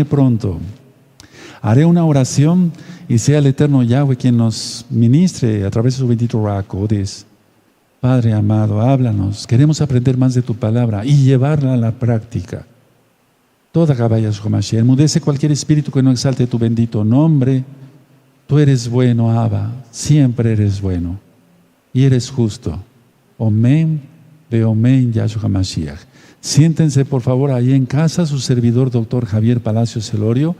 pronto. Haré una oración y sea el eterno Yahweh quien nos ministre a través de su bendito Racodes. Padre amado, háblanos. Queremos aprender más de tu palabra y llevarla a la práctica. Toda Gabayas Jomashiach, enmudece cualquier espíritu que no exalte tu bendito nombre. Tú eres bueno, Abba, siempre eres bueno y eres justo. Omen, Beomen, Yahshua Mashiach. Siéntense por favor ahí en casa, su servidor doctor Javier Palacios Celorio,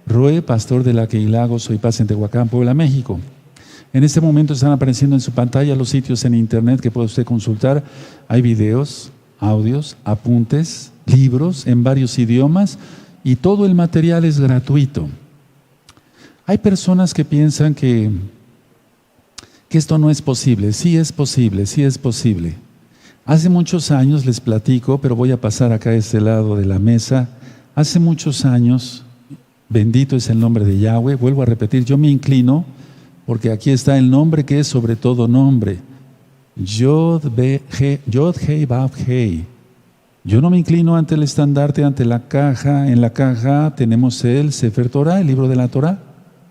Roe, pastor de la Queilago, Soy Paz en Tehuacán, Puebla, México. En este momento están apareciendo en su pantalla los sitios en internet que puede usted consultar. Hay videos, audios, apuntes, libros en varios idiomas y todo el material es gratuito. Hay personas que piensan que esto no es posible. Sí es posible, sí es posible. Hace muchos años, les platico, pero voy a pasar acá a este lado de la mesa. Hace muchos años, bendito es el nombre de Yahweh, vuelvo a repetir, yo me inclino, porque aquí está el nombre que es sobre todo nombre. Yod, Hei, Vav, Hei. Yo no me inclino ante el estandarte, ante la caja. En la caja tenemos el Sefer Torah, el libro de la Torah.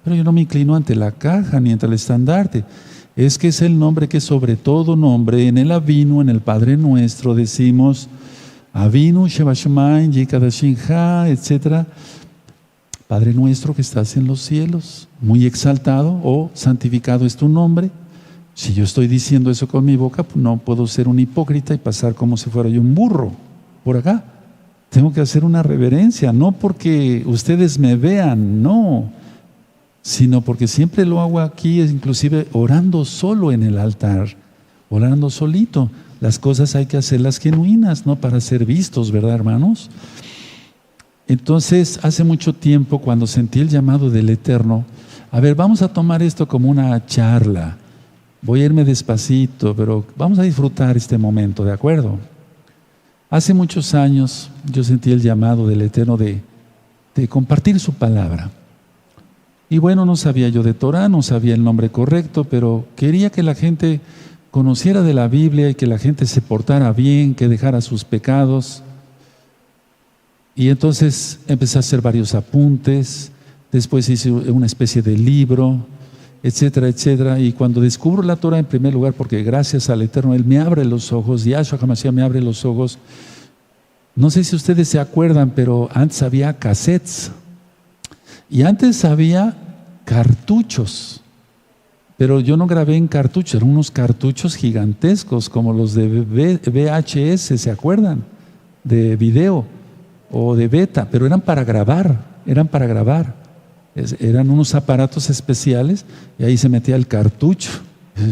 Pero yo no me inclino ante la caja ni ante el estandarte. Es que es el nombre que sobre todo nombre. En el Avinu, en el Padre Nuestro, decimos Avinu, Sheba Shemaim, Yikadashin Ha, etc. Padre Nuestro que estás en los cielos, muy exaltado o santificado es tu nombre. Si yo estoy diciendo eso con mi boca, pues no puedo ser un hipócrita y pasar como si fuera yo un burro por acá. Tengo que hacer una reverencia, no porque ustedes me vean, no, sino porque siempre lo hago aquí, inclusive orando solo en el altar, orando solito. Las cosas hay que hacerlas genuinas, no para ser vistos, ¿verdad, hermanos? Entonces, hace mucho tiempo, cuando sentí el llamado del Eterno, a ver, vamos a tomar esto como una charla. Voy a irme despacito, pero vamos a disfrutar este momento, ¿de acuerdo? Hace muchos años, yo sentí el llamado del Eterno de compartir su palabra. Y bueno, no sabía yo de Torah, no sabía el nombre correcto, pero quería que la gente conociera de la Biblia y que la gente se portara bien, que dejara sus pecados. Y entonces empecé a hacer varios apuntes, después hice una especie de libro, etcétera, etcétera. Y cuando descubro la Torah en primer lugar, porque gracias al Eterno, Él me abre los ojos, Yahshua HaMashiach me abre los ojos. No sé si ustedes se acuerdan, pero antes había cassettes. Y antes había cartuchos, pero yo no grabé en cartuchos, eran unos cartuchos gigantescos como los de VHS, ¿se acuerdan? De video o de beta, pero eran para grabar. Eran unos aparatos especiales y ahí se metía el cartucho.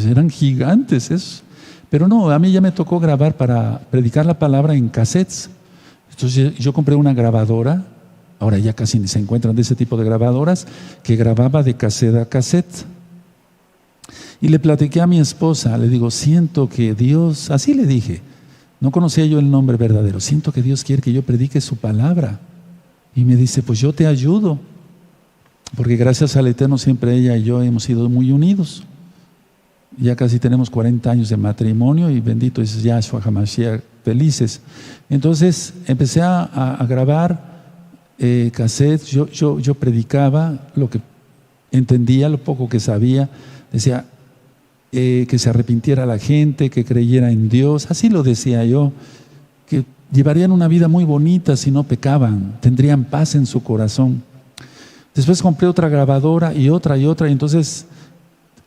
Eran gigantes esos. Pero no, a mí ya me tocó grabar para predicar la palabra en cassettes. Entonces yo compré una grabadora. Ahora ya casi ni se encuentran de ese tipo de grabadoras, que grababa de cassette a cassette. Y le platiqué a mi esposa, le digo, siento que Dios, así le dije, no conocía yo el nombre verdadero, siento que Dios quiere que yo predique su palabra. Y me dice, pues yo te ayudo, porque gracias al Eterno siempre ella y yo hemos sido muy unidos. Ya casi tenemos 40 años de matrimonio y bendito es Yahshua HaMashiach, felices. Entonces empecé a grabar cassettes, yo predicaba lo que entendía, lo poco que sabía, decía que se arrepintiera la gente, que creyera en Dios, así lo decía yo, que llevarían una vida muy bonita si no pecaban, tendrían paz en su corazón. Después compré otra grabadora y otra, y entonces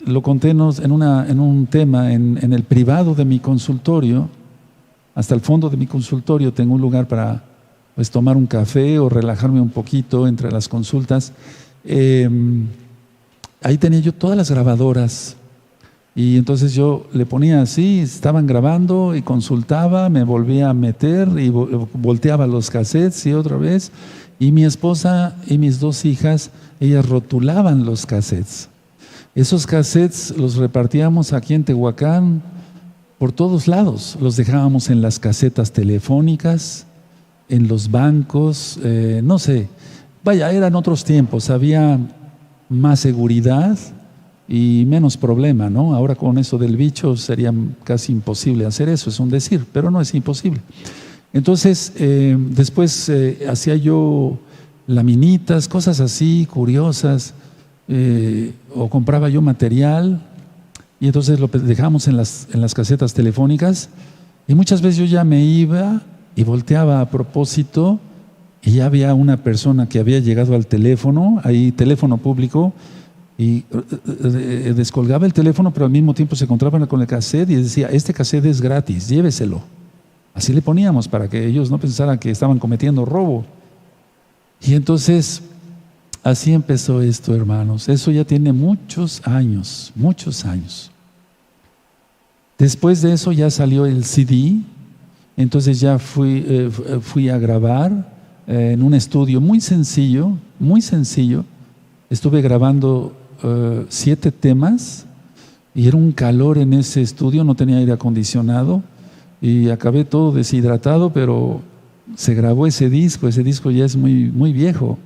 lo conté en un tema en el privado de mi consultorio. Hasta el fondo de mi consultorio tengo un lugar para pues tomar un café o relajarme un poquito entre las consultas. Ahí tenía yo todas las grabadoras y entonces yo le ponía así, estaban grabando y consultaba, me volvía a meter y volteaba los cassettes y otra vez, y mi esposa y mis dos hijas, ellas rotulaban los cassettes. Esos cassettes los repartíamos aquí en Tehuacán por todos lados, los dejábamos en las casetas telefónicas, en los bancos, no sé, vaya, eran otros tiempos, había más seguridad y menos problema, ¿no? Ahora con eso del bicho sería casi imposible hacer eso, es un decir, pero no es imposible. Entonces, después hacía yo laminitas, cosas así, curiosas, o compraba yo material y entonces lo dejamos en las casetas telefónicas y muchas veces yo ya me iba y volteaba a propósito y ya había una persona que había llegado al teléfono, ahí teléfono público, y descolgaba el teléfono, pero al mismo tiempo se encontraban con el cassette y decía, este cassette es gratis, lléveselo. Así le poníamos para que ellos no pensaran que estaban cometiendo robo. Y entonces, así empezó esto, hermanos. Eso ya tiene muchos años, muchos años. Después de eso ya salió el CD, entonces ya fui a grabar en un estudio muy sencillo, muy sencillo. Estuve grabando 7 temas y era un calor en ese estudio, no tenía aire acondicionado y acabé todo deshidratado, pero se grabó ese disco ya es muy, muy viejo.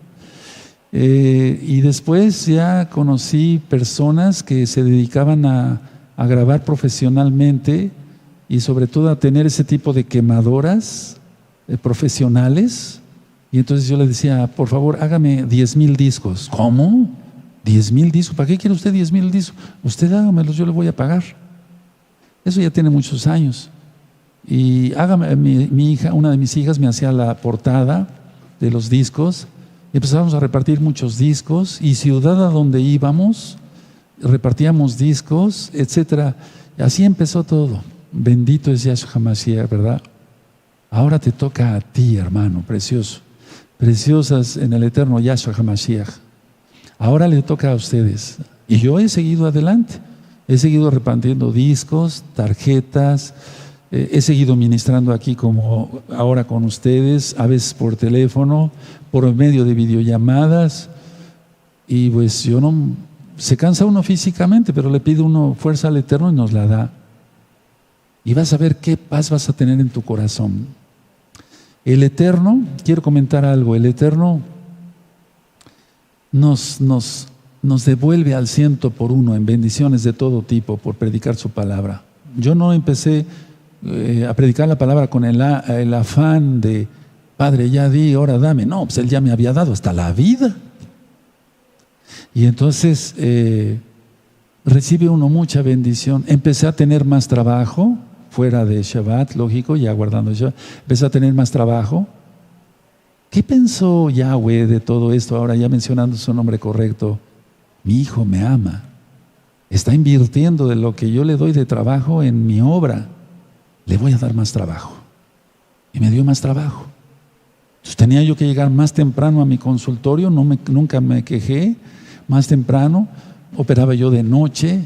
Y después ya conocí personas que se dedicaban a grabar profesionalmente y sobre todo a tener ese tipo de quemadoras profesionales. Y entonces yo le decía, por favor, hágame 10,000 discos. ¿Cómo? 10,000 discos. ¿Para qué quiere usted 10,000 discos? Usted hágamelos, yo le voy a pagar. Eso ya tiene muchos años. Y hágame, mi hija, una de mis hijas me hacía la portada de los discos. Y empezamos a repartir muchos discos. Y ciudad a donde íbamos, repartíamos discos, etcétera. Así empezó todo. Bendito es Yahshua HaMashiach, ¿verdad? Ahora te toca a ti, hermano, precioso. Preciosas en el eterno Yahshua HaMashiach. Ahora le toca a ustedes. Y yo he seguido adelante. He seguido repartiendo discos, tarjetas. He seguido ministrando aquí como ahora con ustedes, a veces por teléfono, por medio de videollamadas. Y pues yo no... Se cansa uno físicamente, pero le pide uno fuerza al Eterno y nos la da. Y vas a ver qué paz vas a tener en tu corazón. El Eterno, quiero comentar algo, el Eterno nos devuelve al 100 por 1 en bendiciones de todo tipo por predicar su palabra. Yo no empecé a predicar la palabra con el afán de, Padre, ya di, ahora dame. No, pues Él ya me había dado hasta la vida. Y entonces recibe uno mucha bendición. Empecé a tener más trabajo, fuera de Shabbat, lógico, ya guardando Shabbat. Empecé a tener más trabajo. ¿Qué pensó Yahweh de todo esto? Ahora ya mencionando su nombre correcto. Mi hijo me ama. Está invirtiendo de lo que yo le doy de trabajo en mi obra. Le voy a dar más trabajo. Y me dio más trabajo. Entonces tenía yo que llegar más temprano a mi consultorio, nunca me quejé. Más temprano, operaba yo de noche,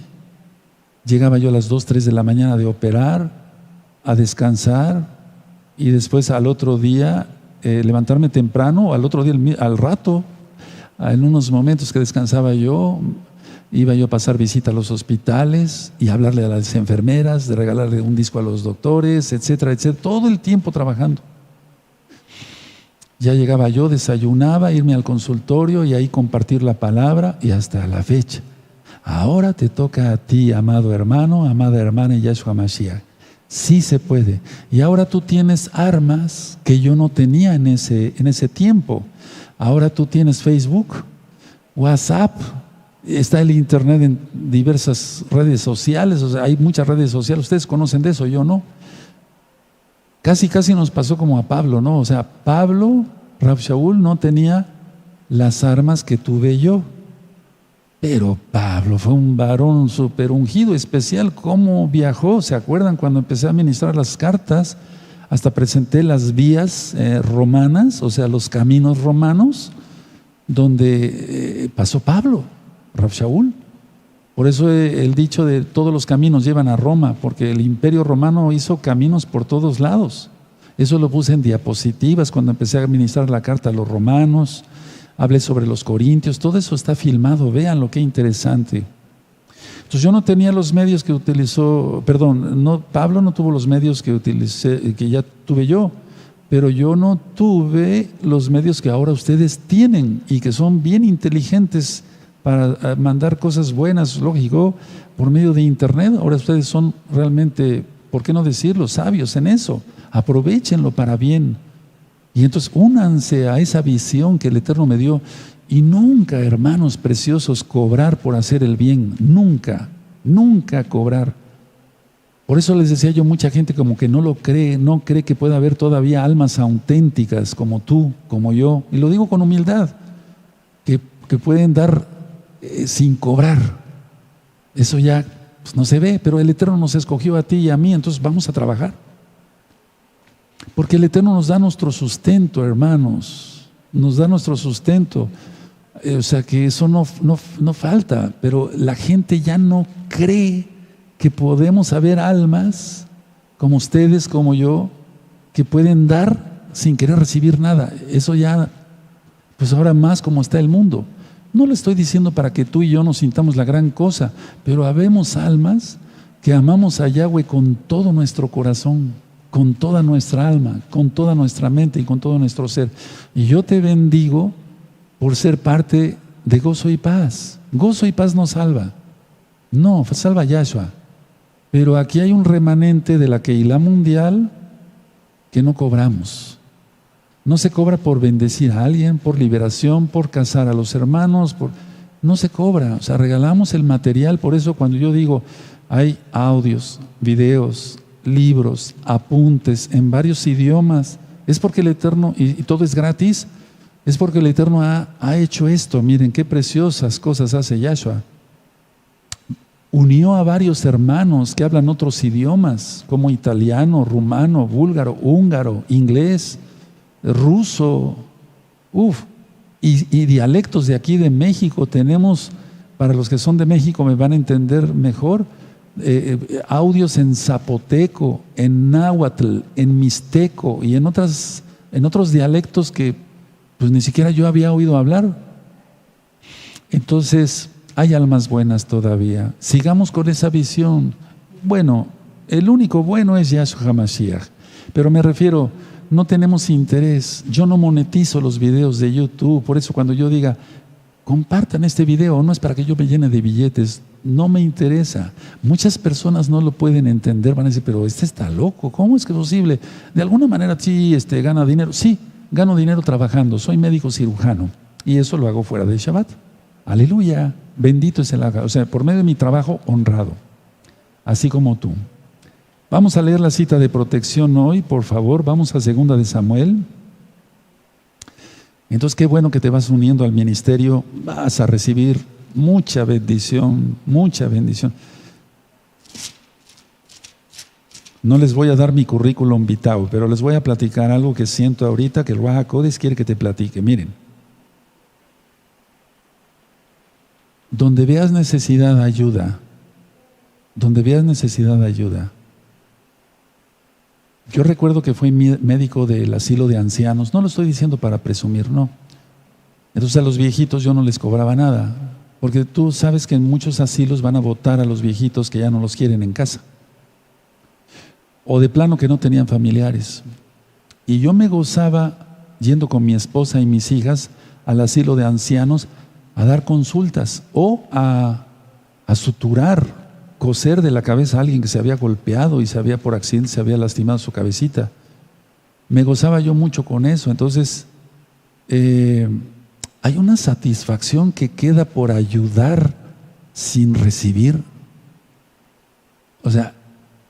llegaba yo a las 2, 3 de la mañana de operar, a descansar y después al otro día levantarme temprano, al otro día, al rato, en unos momentos que descansaba yo, iba yo a pasar visita a los hospitales y hablarle a las enfermeras, de regalarle un disco a los doctores, etcétera, etcétera, todo el tiempo trabajando. Ya llegaba yo, desayunaba, irme al consultorio y ahí compartir la palabra y hasta la fecha. Ahora te toca a ti, amado hermano, amada hermana Yahshua Mashiach. Sí se puede. Y ahora tú tienes armas que yo no tenía en ese tiempo. Ahora tú tienes Facebook, WhatsApp, está el internet en diversas redes sociales, o sea, hay muchas redes sociales. Ustedes conocen de eso, yo no. Casi nos pasó como a Pablo, ¿no? O sea, Pablo, Rav Shaul, no tenía las armas que tuve yo. Pero Pablo fue un varón súper ungido, especial. ¿Cómo viajó? ¿Se acuerdan cuando empecé a ministrar las cartas? Hasta presenté las vías romanas, o sea, los caminos romanos, donde pasó Pablo, Rav Shaul. Por eso el dicho de todos los caminos llevan a Roma, porque el imperio romano hizo caminos por todos lados. Eso lo puse en diapositivas cuando empecé a administrar la carta a los romanos, hablé sobre los corintios, todo eso está filmado, véanlo, qué interesante. Entonces yo no tenía los medios que utilizó, Pablo no tuvo los medios que ya tuve yo, pero yo no tuve los medios que ahora ustedes tienen y que son bien inteligentes para mandar cosas buenas, lógico, por medio de internet. Ahora ustedes son realmente, ¿por qué no decirlo?, sabios en eso. Aprovechenlo para bien. Y entonces únanse a esa visión que el Eterno me dio. Y nunca, hermanos preciosos, cobrar por hacer el bien. Nunca, nunca cobrar. Por eso les decía yo, mucha gente como que no lo cree, no cree que pueda haber todavía almas auténticas como tú, como yo. Y lo digo con humildad, que pueden dar sin cobrar. Eso ya pues, no se ve, pero el Eterno nos escogió a ti y a mí, entonces vamos a trabajar. Porque el Eterno nos da nuestro sustento, hermanos. Nos da nuestro sustento. O sea que eso no falta, pero la gente ya no cree que podemos haber almas como ustedes, como yo, que pueden dar sin querer recibir nada. Eso ya, pues ahora más como está el mundo. No lo estoy diciendo para que tú y yo nos sintamos la gran cosa, pero habemos almas que amamos a Yahweh con todo nuestro corazón, con toda nuestra alma, con toda nuestra mente y con todo nuestro ser. Y yo te bendigo por ser parte de Gozo y Paz. Gozo y Paz no salva. No, salva a Yahshua. Pero aquí hay un remanente de la Keilah mundial que no cobramos. No se cobra por bendecir a alguien, por liberación, por casar a los hermanos, no se cobra. O sea, regalamos el material. Por eso cuando yo digo, hay audios, videos, libros, apuntes en varios idiomas, es porque el Eterno, y todo es gratis, es porque el Eterno ha hecho esto. Miren qué preciosas cosas hace Yahshua. Unió a varios hermanos que hablan otros idiomas, como italiano, rumano, búlgaro, húngaro, inglés, ruso, y dialectos de aquí de México. Tenemos, para los que son de México me van a entender mejor, audios en zapoteco, en náhuatl, en mixteco y en otros dialectos que pues ni siquiera yo había oído hablar. Entonces hay almas buenas todavía. Sigamos con esa visión. Bueno, el único bueno es Yahshua HaMashiach, pero me refiero, no tenemos interés. Yo no monetizo los videos de YouTube. Por eso cuando yo diga compartan este video, no es para que yo me llene de billetes, no me interesa. Muchas personas no lo pueden entender, van a decir, pero este está loco, ¿cómo es que es posible? De alguna manera sí gana dinero. Sí, gano dinero trabajando, soy médico cirujano y eso lo hago fuera de Shabbat. Aleluya, bendito es el haga. O sea, por medio de mi trabajo honrado, así como tú. Vamos a leer la cita de protección hoy, por favor. Vamos a 2 de Samuel. Entonces, qué bueno que te vas uniendo al ministerio. Vas a recibir mucha bendición, mucha bendición. No les voy a dar mi currículum vitae, pero les voy a platicar algo que siento ahorita que el Ruach HaKodesh quiere que te platique. Miren, donde veas necesidad, ayuda. Donde veas necesidad, ayuda. Yo recuerdo que fui médico del asilo de ancianos. No lo estoy diciendo para presumir, no. Entonces a los viejitos yo no les cobraba nada, porque tú sabes que en muchos asilos van a votar a los viejitos que ya no los quieren en casa, o de plano que no tenían familiares. Y yo me gozaba yendo con mi esposa y mis hijas al asilo de ancianos a dar consultas o a suturar, coser de la cabeza a alguien que se había golpeado y por accidente se había lastimado su cabecita. Me gozaba yo mucho con eso. Entonces hay una satisfacción que queda por ayudar sin recibir. O sea,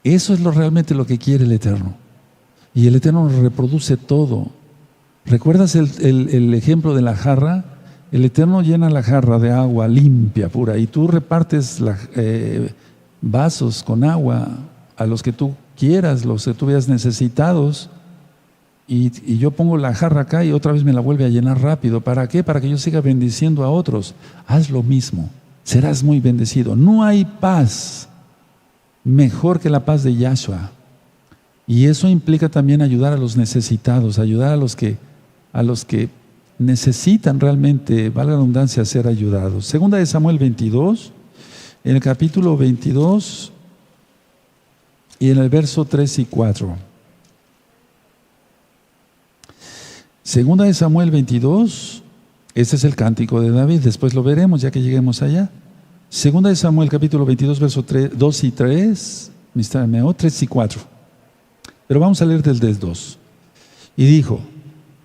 eso es realmente lo que quiere el Eterno. Y el Eterno reproduce todo. ¿Recuerdas el ejemplo de la jarra? El Eterno llena la jarra de agua limpia, pura, y tú repartes vasos con agua a los que tú quieras, los que tú veas necesitados, y yo pongo la jarra acá y otra vez me la vuelve a llenar rápido. ¿Para qué? Para que yo siga bendiciendo a otros. Haz lo mismo, serás muy bendecido. No hay paz mejor que la paz de Yahshua, y eso implica también ayudar a los necesitados, ayudar a los que necesitan realmente, valga la redundancia, ser ayudados. 2 de Samuel 22, en el capítulo 22 y en el verso 3 y 4. 2 de Samuel 22, este es el cántico de David, después lo veremos ya que lleguemos allá. 2 de Samuel capítulo 22, verso 2 y 3, 3 y 4. Pero vamos a leer desde el 2. Y dijo: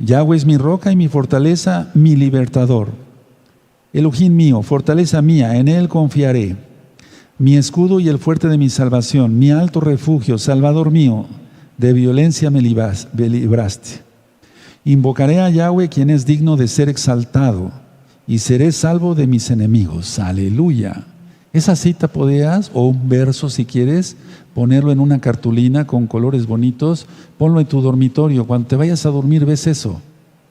Yahweh es mi roca y mi fortaleza, mi libertador. Elohim mío, fortaleza mía, en Él confiaré. Mi escudo y el fuerte de mi salvación, mi alto refugio, Salvador mío, de violencia me libraste. Invocaré a Yahweh, quien es digno de ser exaltado, y seré salvo de mis enemigos. Aleluya. Esa cita podías, o un verso si quieres, ponerlo en una cartulina con colores bonitos, ponlo en tu dormitorio. Cuando te vayas a dormir ves eso,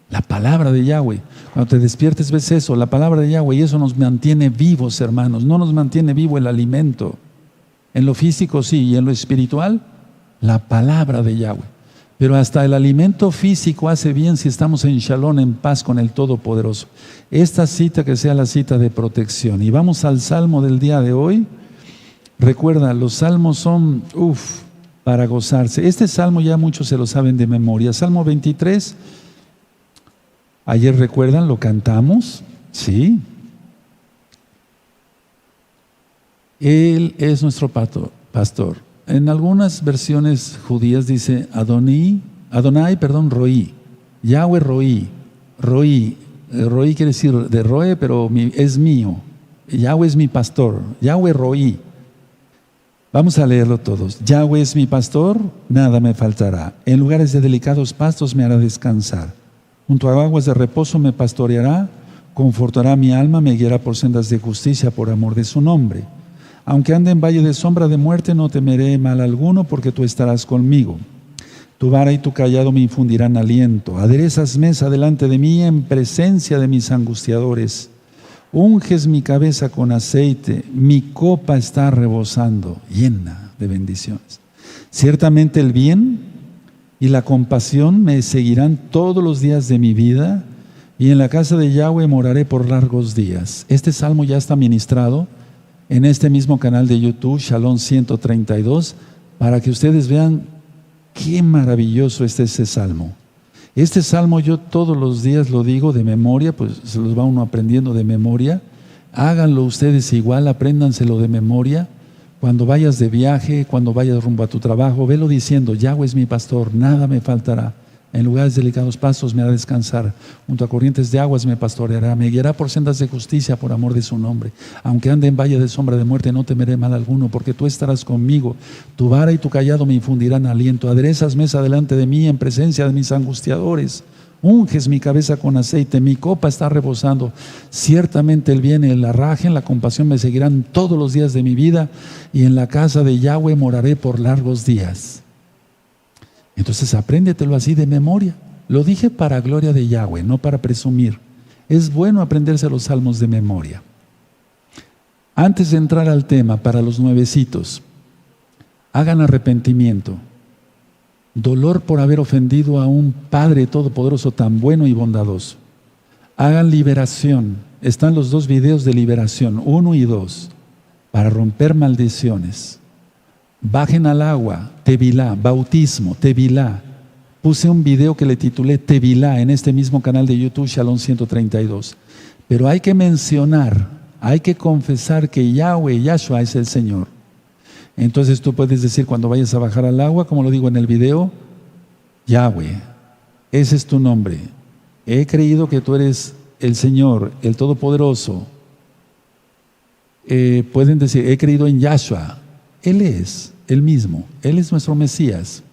la palabra de Yahweh. Cuando te despiertes ves eso, la palabra de Yahweh, y eso nos mantiene vivos, hermanos. No nos mantiene vivo el alimento. En lo físico sí, y en lo espiritual, la palabra de Yahweh. Pero hasta el alimento físico hace bien si estamos en shalom, en paz con el Todopoderoso. Esta cita que sea la cita de protección. Y vamos al salmo del día de hoy. Recuerda, los salmos son, para gozarse. Este salmo ya muchos se lo saben de memoria. Salmo 23, ayer recuerdan, lo cantamos, ¿sí? Él es nuestro pastor. En algunas versiones judías dice Adonai, Roí. Yahweh Roí. Roí quiere decir de Roe, pero es mío. Yahweh es mi pastor. Yahweh Roí. Vamos a leerlo todos. Yahweh es mi pastor, nada me faltará. En lugares de delicados pastos me hará descansar. Junto a aguas de reposo me pastoreará, confortará mi alma, me guiará por sendas de justicia por amor de su nombre. Aunque ande en valle de sombra de muerte, no temeré mal alguno, porque tú estarás conmigo. Tu vara y tu callado me infundirán aliento. Aderezas mesa delante de mí en presencia de mis angustiadores. Unges mi cabeza con aceite, mi copa está rebosando, llena de bendiciones. Ciertamente el bien y la compasión me seguirán todos los días de mi vida, y en la casa de Yahweh moraré por largos días. Este salmo ya está ministrado en este mismo canal de YouTube, Shalom 132, para que ustedes vean qué maravilloso es ese salmo. Este salmo yo todos los días lo digo de memoria, pues se los va uno aprendiendo de memoria. Háganlo ustedes igual, apréndanselo de memoria. Cuando vayas de viaje, cuando vayas rumbo a tu trabajo, velo diciendo, Yahweh es mi pastor, nada me faltará. En lugares delicados pastos me hará descansar, junto a corrientes de aguas me pastoreará, me guiará por sendas de justicia por amor de su nombre. Aunque ande en valle de sombra de muerte, no temeré mal alguno, porque tú estarás conmigo. Tu vara y tu callado me infundirán aliento. Aderezas mesa delante de mí en presencia de mis angustiadores. Unges mi cabeza con aceite, mi copa está rebosando. Ciertamente el bien, el arraje, la compasión me seguirán todos los días de mi vida, y en la casa de Yahweh moraré por largos días. Entonces apréndetelo así de memoria. Lo dije para gloria de Yahweh, no para presumir. Es bueno aprenderse los salmos de memoria. Antes de entrar al tema, para los nuevecitos, hagan arrepentimiento, dolor por haber ofendido a un Padre Todopoderoso tan bueno y bondadoso. Hagan liberación. Están los 2 videos de liberación, 1 y 2, para romper maldiciones. Bajen al agua, Tevilá, bautismo, Tevilá. Puse un video que le titulé Tevilá en este mismo canal de YouTube, Shalom 132. Pero hay que mencionar, hay que confesar que Yahweh, Yahshua es el Señor. Entonces tú puedes decir cuando vayas a bajar al agua, como lo digo en el video, Yahweh, ese es tu nombre. He creído que tú eres el Señor, el Todopoderoso. Pueden decir, he creído en Yahshua. Él es el mismo, Él es nuestro Mesías.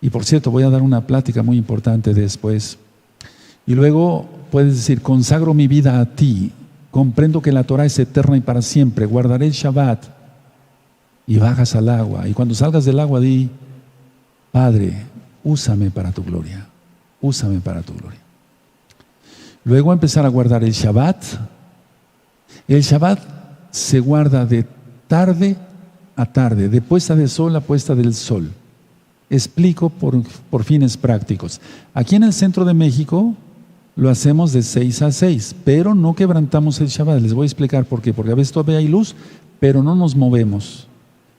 Y por cierto, voy a dar una plática muy importante después. Y luego puedes decir, consagro mi vida a ti, comprendo que la Torah es eterna y para siempre, guardaré el Shabbat. Y bajas al agua, y cuando salgas del agua di, Padre, úsame para tu gloria, úsame para tu gloria. Luego empezar a guardar el Shabbat. El Shabbat se guarda de tarde a tarde, de puesta de sol a puesta del sol. Explico por fines prácticos. Aquí en el centro de México lo hacemos de 6 a 6, pero no quebrantamos el Shabbat. Les voy a explicar por qué. Porque a veces todavía hay luz, pero no nos movemos.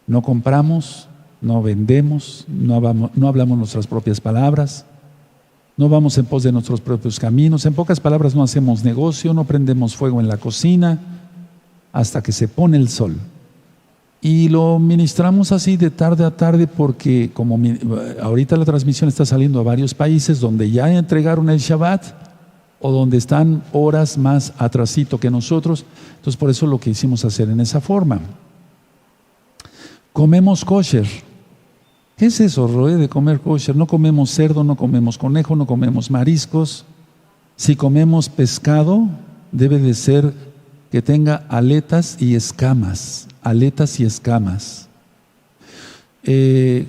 No compramos, no vendemos, no hablamos nuestras propias palabras, no vamos en pos de nuestros propios caminos. En pocas palabras, no hacemos negocio, no prendemos fuego en la cocina hasta que se pone el sol. Y lo ministramos así de tarde a tarde porque como ahorita la transmisión está saliendo a varios países donde ya entregaron el Shabbat o donde están horas más atrasito que nosotros. Entonces por eso lo que hicimos hacer en esa forma. Comemos kosher. ¿Qué es eso, Roé, de comer kosher? No comemos cerdo, no comemos conejo, no comemos mariscos. Si comemos pescado, debe de ser que tenga aletas y escamas. Aletas y escamas.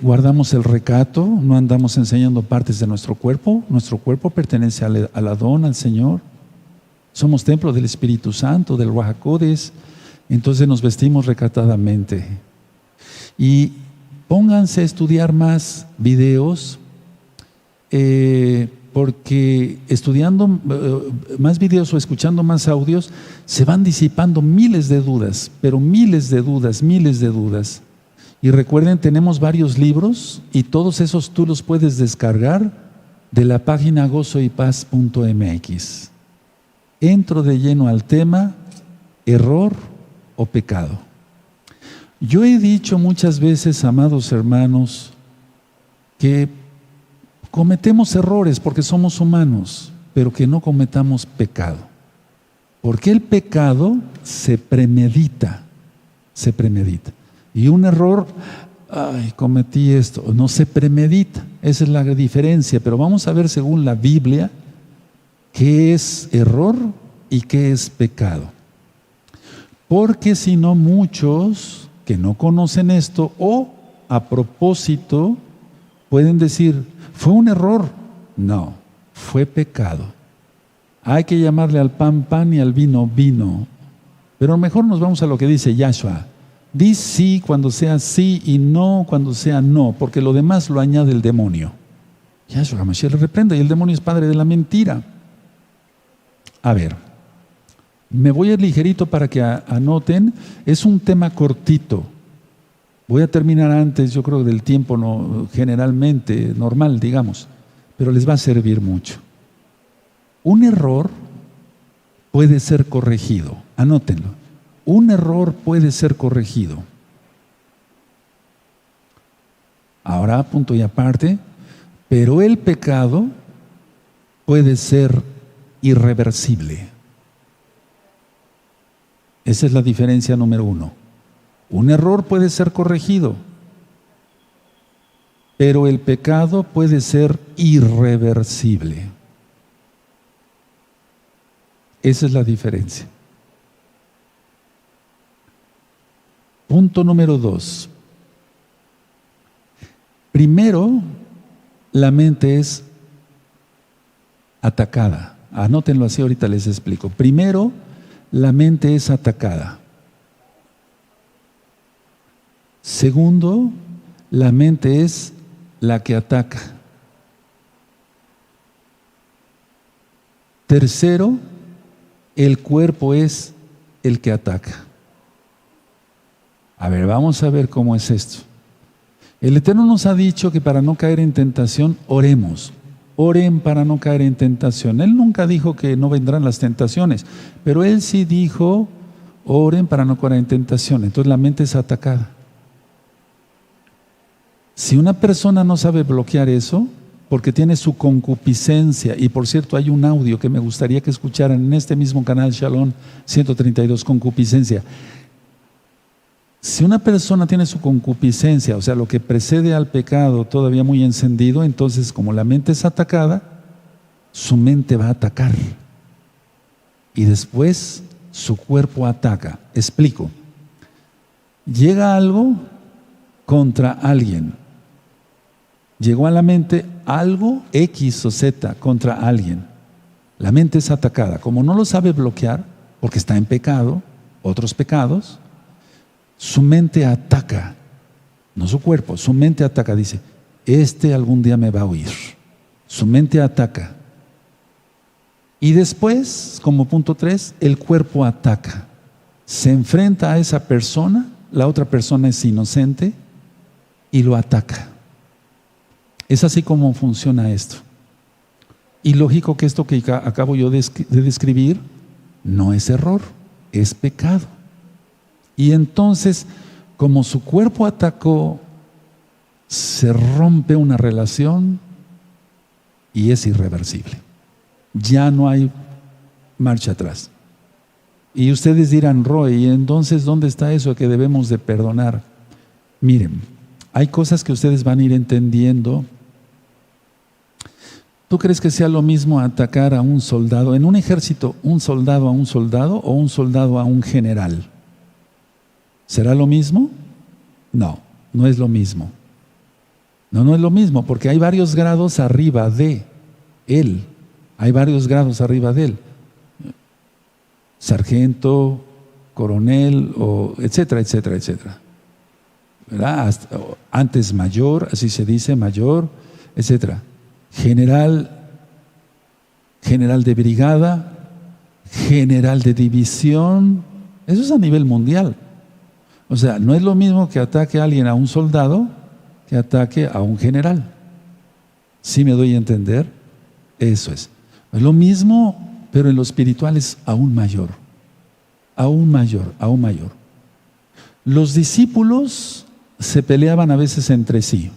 Guardamos el recato, no andamos enseñando partes de nuestro cuerpo. Nuestro cuerpo pertenece al Adón, al Señor. Somos templo del Espíritu Santo, del Ruach HaKodesh. Entonces nos vestimos recatadamente. Y pónganse a estudiar más videos, porque estudiando más videos o escuchando más audios, se van disipando miles de dudas, pero miles de dudas. Y recuerden, tenemos varios libros y todos esos tú los puedes descargar de la página gozoypaz.mx. Entro de lleno al tema error o pecado. Yo he dicho muchas veces, amados hermanos, que cometemos errores porque somos humanos, pero que no cometamos pecado. Porque el pecado se premedita. Y un error, cometí esto, no se premedita. Esa es la diferencia. Pero vamos a ver según la Biblia qué es error y qué es pecado. Porque si no, muchos que no conocen esto o a propósito pueden decir, ¿fue un error? No, fue pecado. Hay que llamarle al pan, pan y al vino, vino. Pero mejor nos vamos a lo que dice Yahshua. Di sí cuando sea sí y no cuando sea no, porque lo demás lo añade el demonio. Yahshua Mashiach le reprenda y el demonio es padre de la mentira. A ver, me voy a ir ligerito para que anoten. Es un tema cortito. Voy a terminar antes, yo creo, del tiempo generalmente normal, digamos, pero les va a servir mucho. Un error puede ser corregido. Anótenlo. Un error puede ser corregido. Ahora, punto y aparte, pero el pecado puede ser irreversible. Esa es la diferencia número uno. Un error puede ser corregido, pero el pecado puede ser irreversible. Esa es la diferencia. Punto número 2. Primero, la mente es atacada. Anótenlo así, ahorita les explico. Primero, la mente es atacada. Segundo, la mente es la que ataca. Tercero, el cuerpo es el que ataca. A ver, vamos a ver cómo es esto. El Eterno nos ha dicho que para no caer en tentación, oremos. Oren para no caer en tentación. Él nunca dijo que no vendrán las tentaciones, pero Él sí dijo, oren para no caer en tentación. Entonces la mente es atacada. Si una persona no sabe bloquear eso, porque tiene su concupiscencia, y por cierto hay un audio que me gustaría que escucharan en este mismo canal Shalom 132, concupiscencia. Si una persona tiene su concupiscencia, o sea, lo que precede al pecado todavía muy encendido, entonces como la mente es atacada, su mente va a atacar. Y después su cuerpo ataca. Explico. Llega algo contra alguien. Llegó a la mente algo X o Z contra alguien. La mente es atacada. Como no lo sabe bloquear, porque está en pecado, otros pecados, su mente ataca, no su cuerpo, su mente ataca, dice, algún día me va a oír. Su mente ataca. Y después, como punto 3, el cuerpo ataca. Se enfrenta a esa persona, la otra persona es inocente y lo ataca. Es así como funciona esto. Y lógico que esto que acabo yo de describir no es error, es pecado. Y entonces, como su cuerpo atacó, se rompe una relación y es irreversible. Ya no hay marcha atrás. Y ustedes dirán, Roy, ¿y entonces dónde está eso que debemos de perdonar? Miren, hay cosas que ustedes van a ir entendiendo. ¿Tú crees que sea lo mismo atacar a un soldado, en un ejército, un soldado a un soldado o un soldado a un general? ¿Será lo mismo? No, no es lo mismo. No es lo mismo, porque hay varios grados arriba de él. Hay varios grados arriba de él. Sargento, coronel, etcétera, etcétera, etcétera. ¿Verdad? Antes mayor, así se dice, mayor, etcétera. General de brigada, general de división. Eso es a nivel mundial. O sea, no es lo mismo que ataque a alguien, a un soldado, que ataque a un general. ¿Sí me doy a entender? Eso es. Es lo mismo, pero en lo espiritual es aún mayor. Aún mayor, aún mayor. Los discípulos se peleaban a veces entre sí,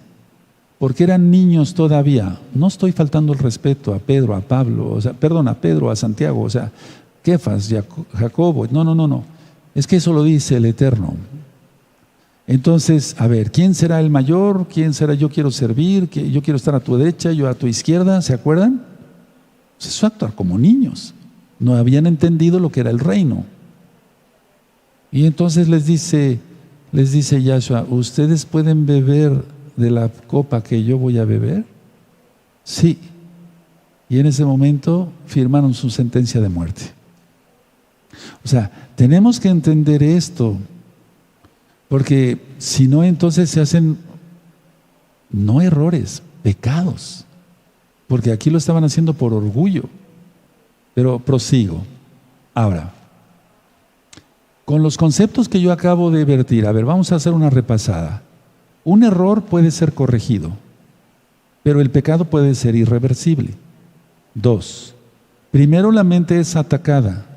porque eran niños todavía. No estoy faltando el respeto a Pedro, a Pablo, a Pedro, a Santiago, Kefas, Jacobo. No. Es que eso lo dice el Eterno. Entonces, a ver, ¿quién será el mayor? ¿Quién será? Yo quiero servir, yo quiero estar a tu derecha, yo a tu izquierda, ¿se acuerdan? Eso es actuar como niños. No habían entendido lo que era el reino. Y entonces les dice Yahshua, ¿ustedes pueden beber de la copa que yo voy a beber? Sí. Y en ese momento firmaron su sentencia de muerte. O sea, tenemos que entender esto, porque si no, entonces se hacen, no errores, pecados. Porque aquí lo estaban haciendo por orgullo. Pero prosigo. Ahora, con los conceptos que yo acabo de vertir, a ver, vamos a hacer una repasada. Un error puede ser corregido, pero el pecado puede ser irreversible. 2. Primero, la mente es atacada.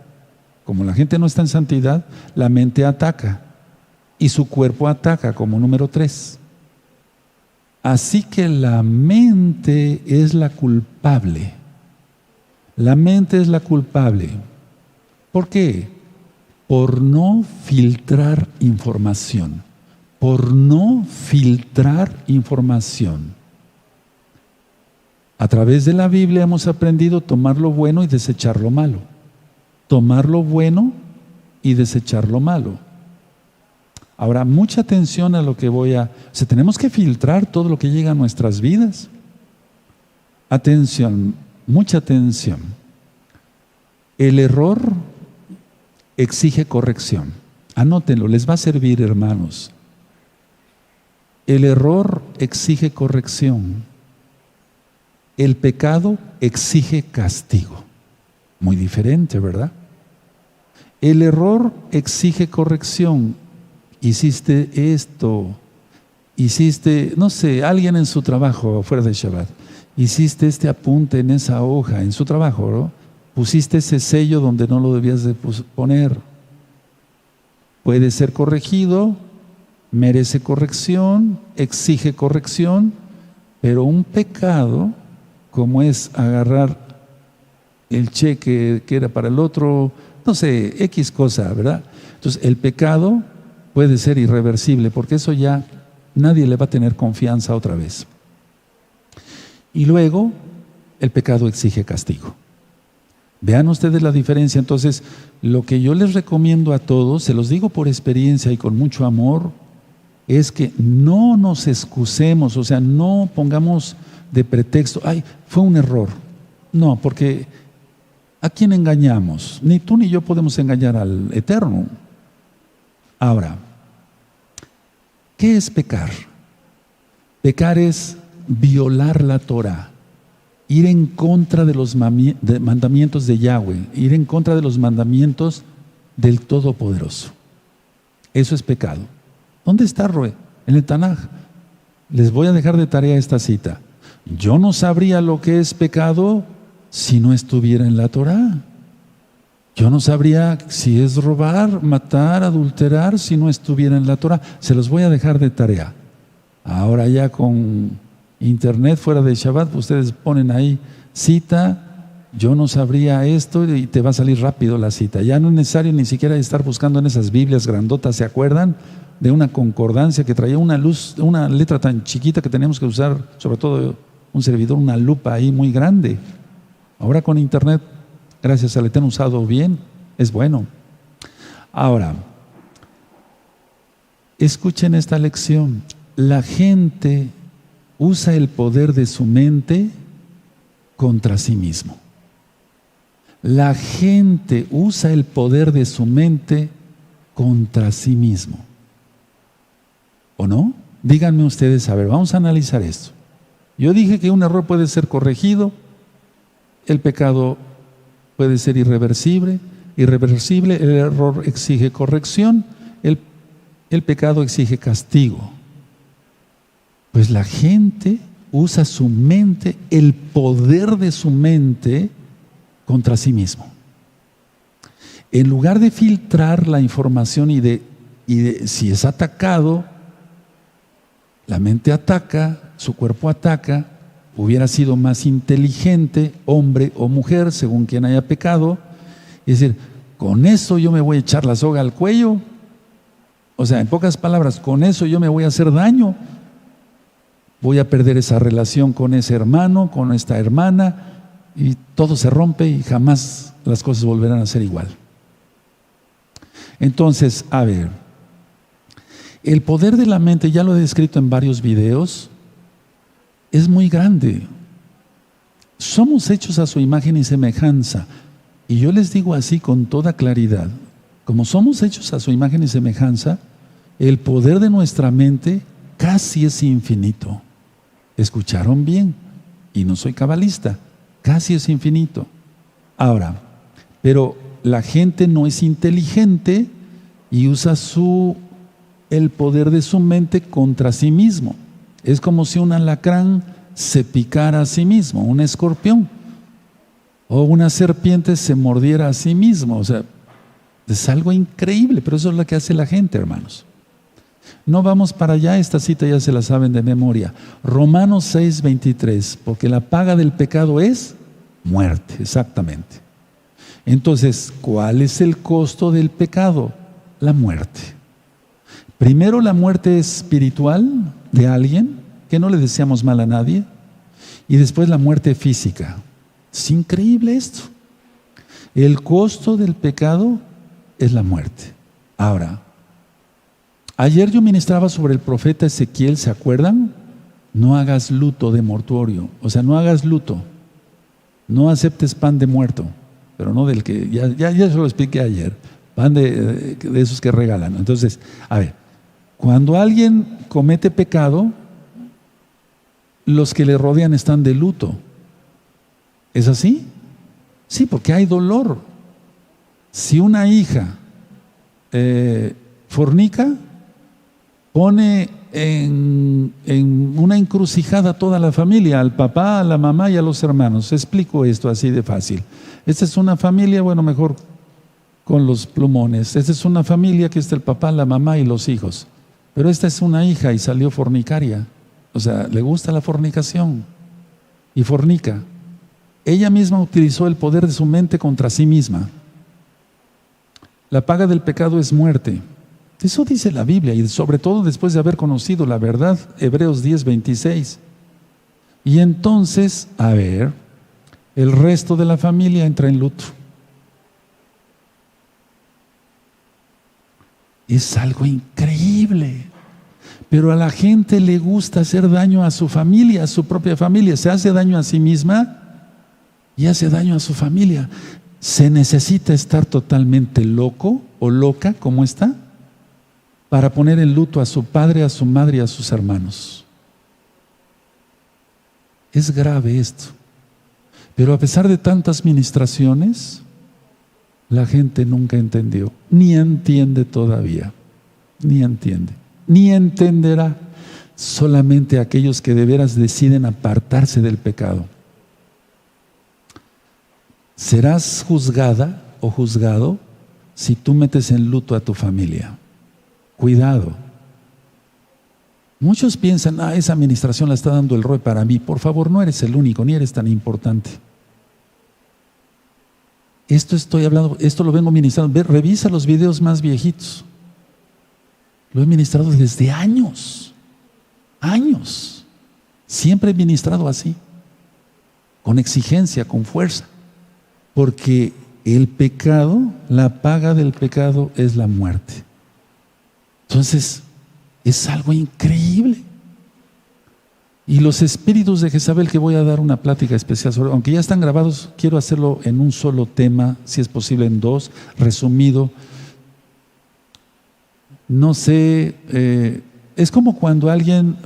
Como la gente no está en santidad, la mente ataca y su cuerpo ataca como número 3. Así que la mente es la culpable. La mente es la culpable. ¿Por qué? Por no filtrar información. Por no filtrar información. A través de la Biblia hemos aprendido a tomar lo bueno y desechar lo malo. Tomar lo bueno y desechar lo malo. Ahora, mucha atención a lo que tenemos que filtrar todo lo que llega a nuestras vidas. Atención, mucha atención. El error exige corrección. Anótenlo, les va a servir, hermanos. El error exige corrección. El pecado exige castigo. Muy diferente, ¿verdad? El error exige corrección. Hiciste esto, no sé, alguien en su trabajo, fuera de Shabbat, hiciste este apunte en esa hoja, en su trabajo, ¿no? Pusiste ese sello donde no lo debías de poner. Puede ser corregido, merece corrección, exige corrección, pero un pecado, como es agarrar el cheque que era para el otro, no sé, X cosa, ¿verdad? Entonces, el pecado puede ser irreversible, porque eso ya nadie le va a tener confianza otra vez. Y luego, el pecado exige castigo. Vean ustedes la diferencia. Entonces, lo que yo les recomiendo a todos, se los digo por experiencia y con mucho amor, es que no nos excusemos, o sea, no pongamos de pretexto, ay, fue un error. No, porque ¿a quién engañamos? Ni tú ni yo podemos engañar al Eterno. Ahora, ¿qué es pecar? Pecar es violar la Torah, ir en contra de los mandamientos de Yahweh, ir en contra de los mandamientos del Todopoderoso. Eso es pecado. ¿Dónde está, Roe? En el Tanaj. Les voy a dejar de tarea esta cita. Yo no sabría lo que es pecado si no estuviera en la Torah. Yo no sabría si es robar, matar, adulterar, si no estuviera en la Torah. Se los voy a dejar de tarea. Ahora ya con internet fuera de Shabbat, ustedes ponen ahí cita, yo no sabría esto y te va a salir rápido la cita. Ya no es necesario ni siquiera estar buscando en esas Biblias grandotas, ¿se acuerdan? De una concordancia que traía una luz, una letra tan chiquita que teníamos que usar, sobre todo un servidor, una lupa ahí muy grande. Ahora con internet, gracias al Eterno usado bien, es bueno. Ahora, escuchen esta lección. La gente usa el poder de su mente contra sí mismo. La gente usa el poder de su mente contra sí mismo. ¿O no? Díganme ustedes, a ver, vamos a analizar esto. Yo dije que un error puede ser corregido, el pecado puede ser irreversible, el error exige corrección, el pecado exige castigo. Pues la gente usa su mente, el poder de su mente contra sí mismo. En lugar de filtrar la información y de si es atacado, la mente ataca, su cuerpo ataca, hubiera sido más inteligente, hombre o mujer, según quien haya pecado, es decir, con eso yo me voy a echar la soga al cuello. O sea, en pocas palabras, con eso yo me voy a hacer daño. Voy a perder esa relación con ese hermano, con esta hermana, y todo se rompe y jamás las cosas volverán a ser igual. Entonces, a ver, el poder de la mente, ya lo he descrito en varios videos, es muy grande. Somos hechos a su imagen y semejanza. Y yo les digo así con toda claridad, como somos hechos a su imagen y semejanza, el poder de nuestra mente casi es infinito. ¿Escucharon bien? Y no soy cabalista, casi es infinito. Ahora, pero la gente no es inteligente y usa el poder de su mente contra sí mismo. Es como si un alacrán se picara a sí mismo, un escorpión, o una serpiente se mordiera a sí mismo. O sea, es algo increíble, pero eso es lo que hace la gente, hermanos. No vamos para allá, esta cita ya se la saben de memoria. Romanos 6:23, porque la paga del pecado es muerte, exactamente. Entonces, ¿cuál es el costo del pecado? La muerte. Primero, la muerte espiritual de alguien, que no le deseamos mal a nadie, y después la muerte física. Es increíble esto. El costo del pecado es la muerte. Ahora, ayer yo ministraba sobre el profeta Ezequiel, ¿se acuerdan? No hagas luto de mortuorio, o sea, no hagas luto, no aceptes pan de muerto, pero no del que, ya se lo expliqué ayer, pan de esos que regalan. Entonces, a ver, cuando alguien comete pecado, los que le rodean están de luto. ¿Es así? Sí, porque hay dolor. Si una hija fornica, pone en una encrucijada a toda la familia, al papá, a la mamá y a los hermanos. Explico esto así de fácil. Esta es una familia, bueno, mejor con los plumones. Esta es una familia que está el papá, la mamá y los hijos. Pero esta es una hija y salió fornicaria. O sea, le gusta la fornicación y fornica. Ella misma utilizó el poder de su mente contra sí misma. La paga del pecado es muerte. Eso dice la Biblia, y sobre todo después de haber conocido la verdad, Hebreos 10:26. Y entonces, a ver, el resto de la familia entra en luto. Es algo increíble. Pero a la gente le gusta hacer daño a su familia, a su propia familia. Se hace daño a sí misma y hace daño a su familia. Se necesita estar totalmente loco o loca, como está, para poner en luto a su padre, a su madre y a sus hermanos. Es grave esto. Pero a pesar de tantas ministraciones, la gente nunca entendió, ni entiende todavía, ni entiende, ni entenderá. Solamente aquellos que de veras deciden apartarse del pecado. Serás juzgada o juzgado si tú metes en luto a tu familia. Cuidado. Muchos piensan, esa administración la está dando el ROE para mí. Por favor, no eres el único, ni eres tan importante. Esto estoy hablando, esto lo vengo ministrando. Revisa los videos más viejitos. Lo he ministrado desde años. Años. Siempre he ministrado así. Con exigencia, con fuerza. Porque el pecado, la paga del pecado es la muerte. Entonces, es algo increíble. Y los espíritus de Jezabel, que voy a dar una plática especial sobre, aunque ya están grabados, quiero hacerlo en un solo tema, si es posible en dos, resumido. No sé, es como cuando alguien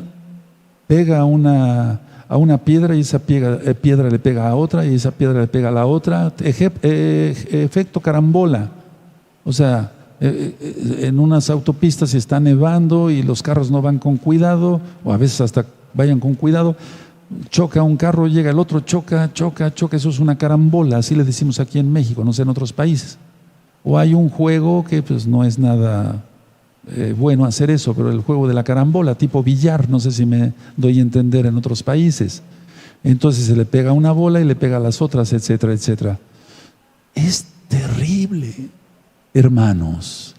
pega a una piedra y esa piedra le pega a otra y esa piedra le pega a la otra. Efecto carambola. O sea, en unas autopistas está nevando y los carros no van con cuidado, o a veces hasta vayan con cuidado, choca un carro, llega el otro, choca, eso es una carambola, así le decimos aquí en México, no sé en otros países. O hay un juego que pues no es nada bueno hacer eso, pero el juego de la carambola, tipo billar, no sé si me doy a entender en otros países. Entonces se le pega una bola y le pega a las otras, etcétera, etcétera. Es terrible. Hermanos,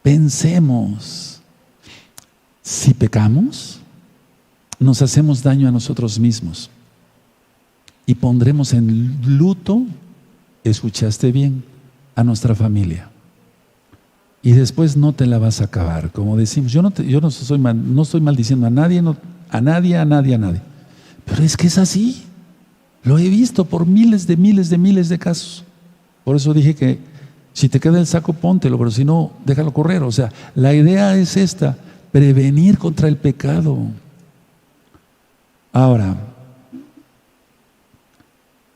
pensemos, si pecamos, nos hacemos daño a nosotros mismos y pondremos en luto, escuchaste bien, a nuestra familia. Y después no te la vas a acabar, como decimos. Yo no estoy maldiciendo a nadie, a nadie. Pero es que es así. Lo he visto por miles de casos. Por eso dije que si te queda el saco, póntelo, pero si no, déjalo correr. O sea, la idea es esta, prevenir contra el pecado. Ahora,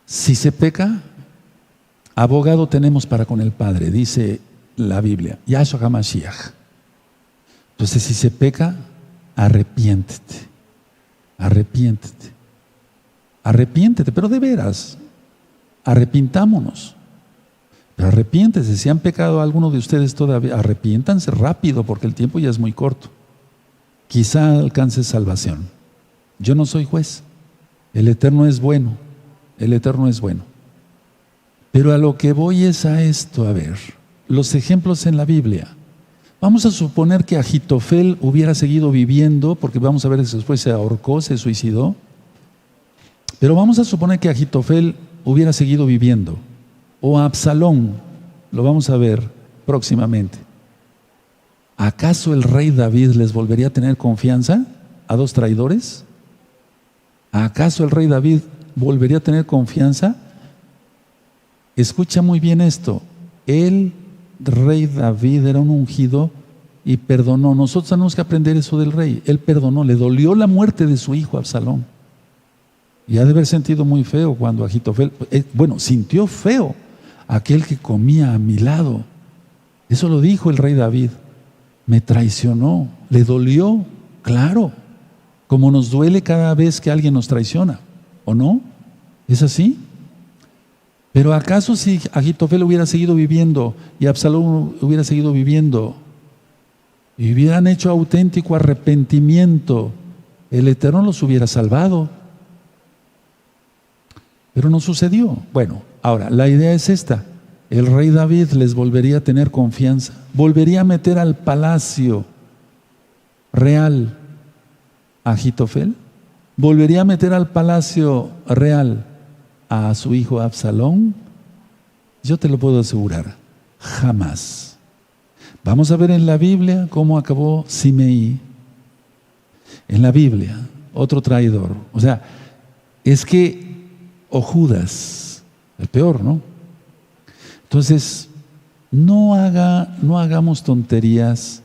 si se peca, abogado tenemos para con el Padre, dice la Biblia, Yahshua HaMashiach. Entonces, si se peca, arrepiéntete, pero de veras, arrepintámonos. Pero arrepiéntese, si han pecado alguno de ustedes todavía, arrepiéntanse rápido porque el tiempo ya es muy corto. Quizá alcance salvación. Yo no soy juez. El Eterno es bueno. Pero a lo que voy es a esto, a ver, los ejemplos en la Biblia. Vamos a suponer que Ahitofel hubiera seguido viviendo, porque vamos a ver si después se ahorcó, se suicidó. Pero vamos a suponer que Ahitofel hubiera seguido viviendo. O Absalón, lo vamos a ver próximamente. ¿Acaso el rey David les volvería a tener confianza a dos traidores? ¿Acaso el rey David volvería a tener confianza? Escucha muy bien esto. El rey David era un ungido y perdonó. Nosotros tenemos que aprender eso del rey. Él perdonó, le dolió la muerte de su hijo Absalón. Y ha de haber sentido muy feo cuando Ahitofel, sintió feo aquel que comía a mi lado. Eso lo dijo el rey David. Me traicionó, le dolió, claro, como nos duele cada vez que alguien nos traiciona, ¿o no? ¿Es así? Pero ¿acaso si Ahitofel hubiera seguido viviendo y Absalón hubiera seguido viviendo y hubieran hecho auténtico arrepentimiento, el Eterno los hubiera salvado? Pero no sucedió. Bueno, ahora, la idea es esta. El rey David les volvería a tener confianza. Volvería a meter al palacio real a Ahitofel. Volvería a meter al palacio real a su hijo Absalón. Yo te lo puedo asegurar. Jamás. Vamos a ver en la Biblia cómo acabó Simeí. En la Biblia, otro traidor. O sea, es que o Judas, el peor, ¿no? Entonces, no hagamos tonterías.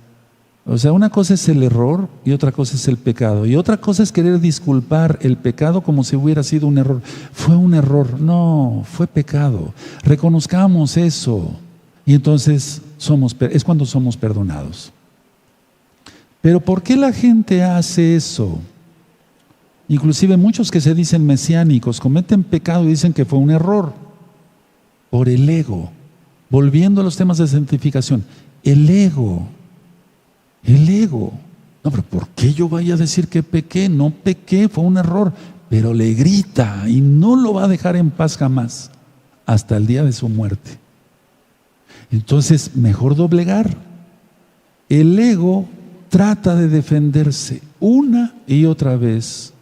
O sea, una cosa es el error y otra cosa es el pecado. Y otra cosa es querer disculpar el pecado como si hubiera sido un error. Fue un error. No, fue pecado. Reconozcamos eso. Y entonces es cuando somos perdonados. Pero ¿por qué la gente hace eso? Inclusive muchos que se dicen mesiánicos cometen pecado y dicen que fue un error por el ego. volviendo a los temas de santificación, el ego. No, pero ¿por qué yo vaya a decir que pequé? No pequé, fue un error, pero le grita y no lo va a dejar en paz jamás, hasta el día de su muerte. Entonces, mejor doblegar. El ego trata de defenderse una y otra vez.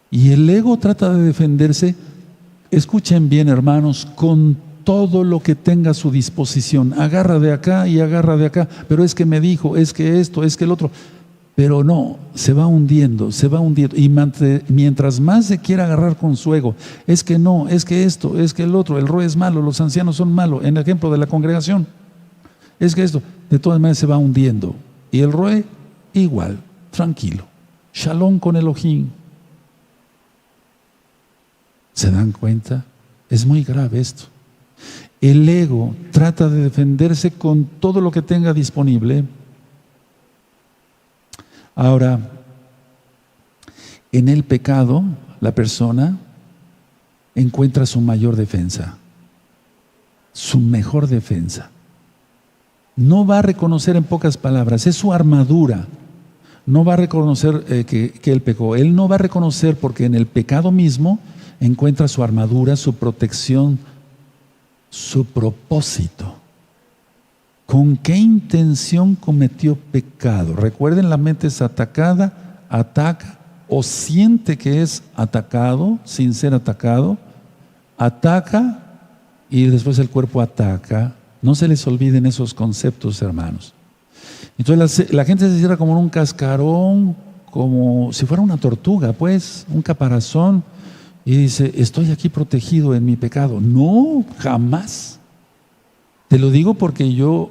Y el ego trata de defenderse, escuchen bien hermanos, con todo lo que tenga a su disposición. Agarra de acá y agarra de acá, pero es que me dijo, es que esto, es que el otro. Pero no, se va hundiendo. Y mientras más se quiera agarrar con su ego, es que no, es que esto, es que el otro, el roe es malo, los ancianos son malos, en el ejemplo de la congregación. Es que esto, de todas maneras se va hundiendo. Y el roe, igual, tranquilo. Shalom con Elohim. ¿Se dan cuenta? Es muy grave esto. El ego trata de defenderse con todo lo que tenga disponible. Ahora, en el pecado, la persona encuentra su mayor defensa, su mejor defensa. No va a reconocer, en pocas palabras, es su armadura. No va a reconocer que él pecó. Él no va a reconocer porque en el pecado mismo encuentra su armadura, su protección, su propósito. ¿Con qué intención cometió pecado? Recuerden, la mente es atacada, ataca o siente que es atacado sin ser atacado, ataca y después el cuerpo ataca. No se les olviden esos conceptos, hermanos. Entonces la gente se cierra como en un cascarón, como si fuera una tortuga, pues, un caparazón, y dice, estoy aquí protegido en mi pecado. No, jamás. Te lo digo porque yo,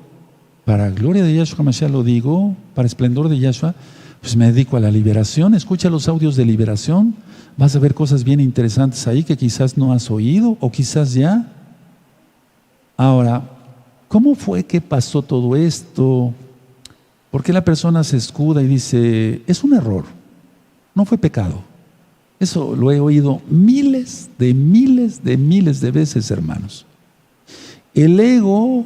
para gloria de Yahshua Mashiach lo digo, para esplendor de Yahshua, pues me dedico a la liberación. Escucha los audios de liberación, vas a ver cosas bien interesantes ahí que quizás no has oído o quizás ya. Ahora, ¿cómo fue que pasó todo esto? ¿Por qué la persona se escuda y dice, es un error, no fue pecado? Eso lo he oído miles de veces, hermanos. El ego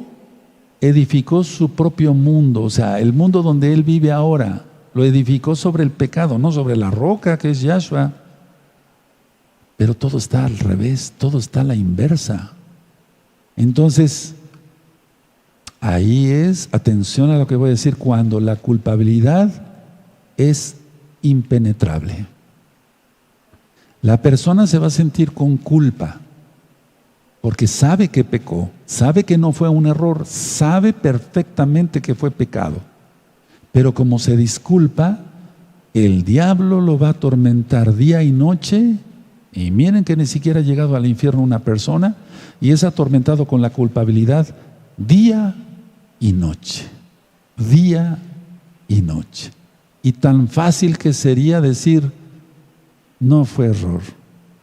edificó su propio mundo, o sea, el mundo donde él vive ahora, lo edificó sobre el pecado, no sobre la roca que es Yahshua. Pero todo está al revés, todo está a la inversa. Entonces, ahí es, atención a lo que voy a decir, cuando la culpabilidad es impenetrable. La persona se va a sentir con culpa, porque sabe que pecó, sabe que no fue un error, sabe perfectamente que fue pecado. Pero como se disculpa, el diablo lo va a atormentar día y noche. Y miren que ni siquiera ha llegado al infierno una persona y es atormentado con la culpabilidad día y noche. Día y noche. Y tan fácil que sería decir, no fue error,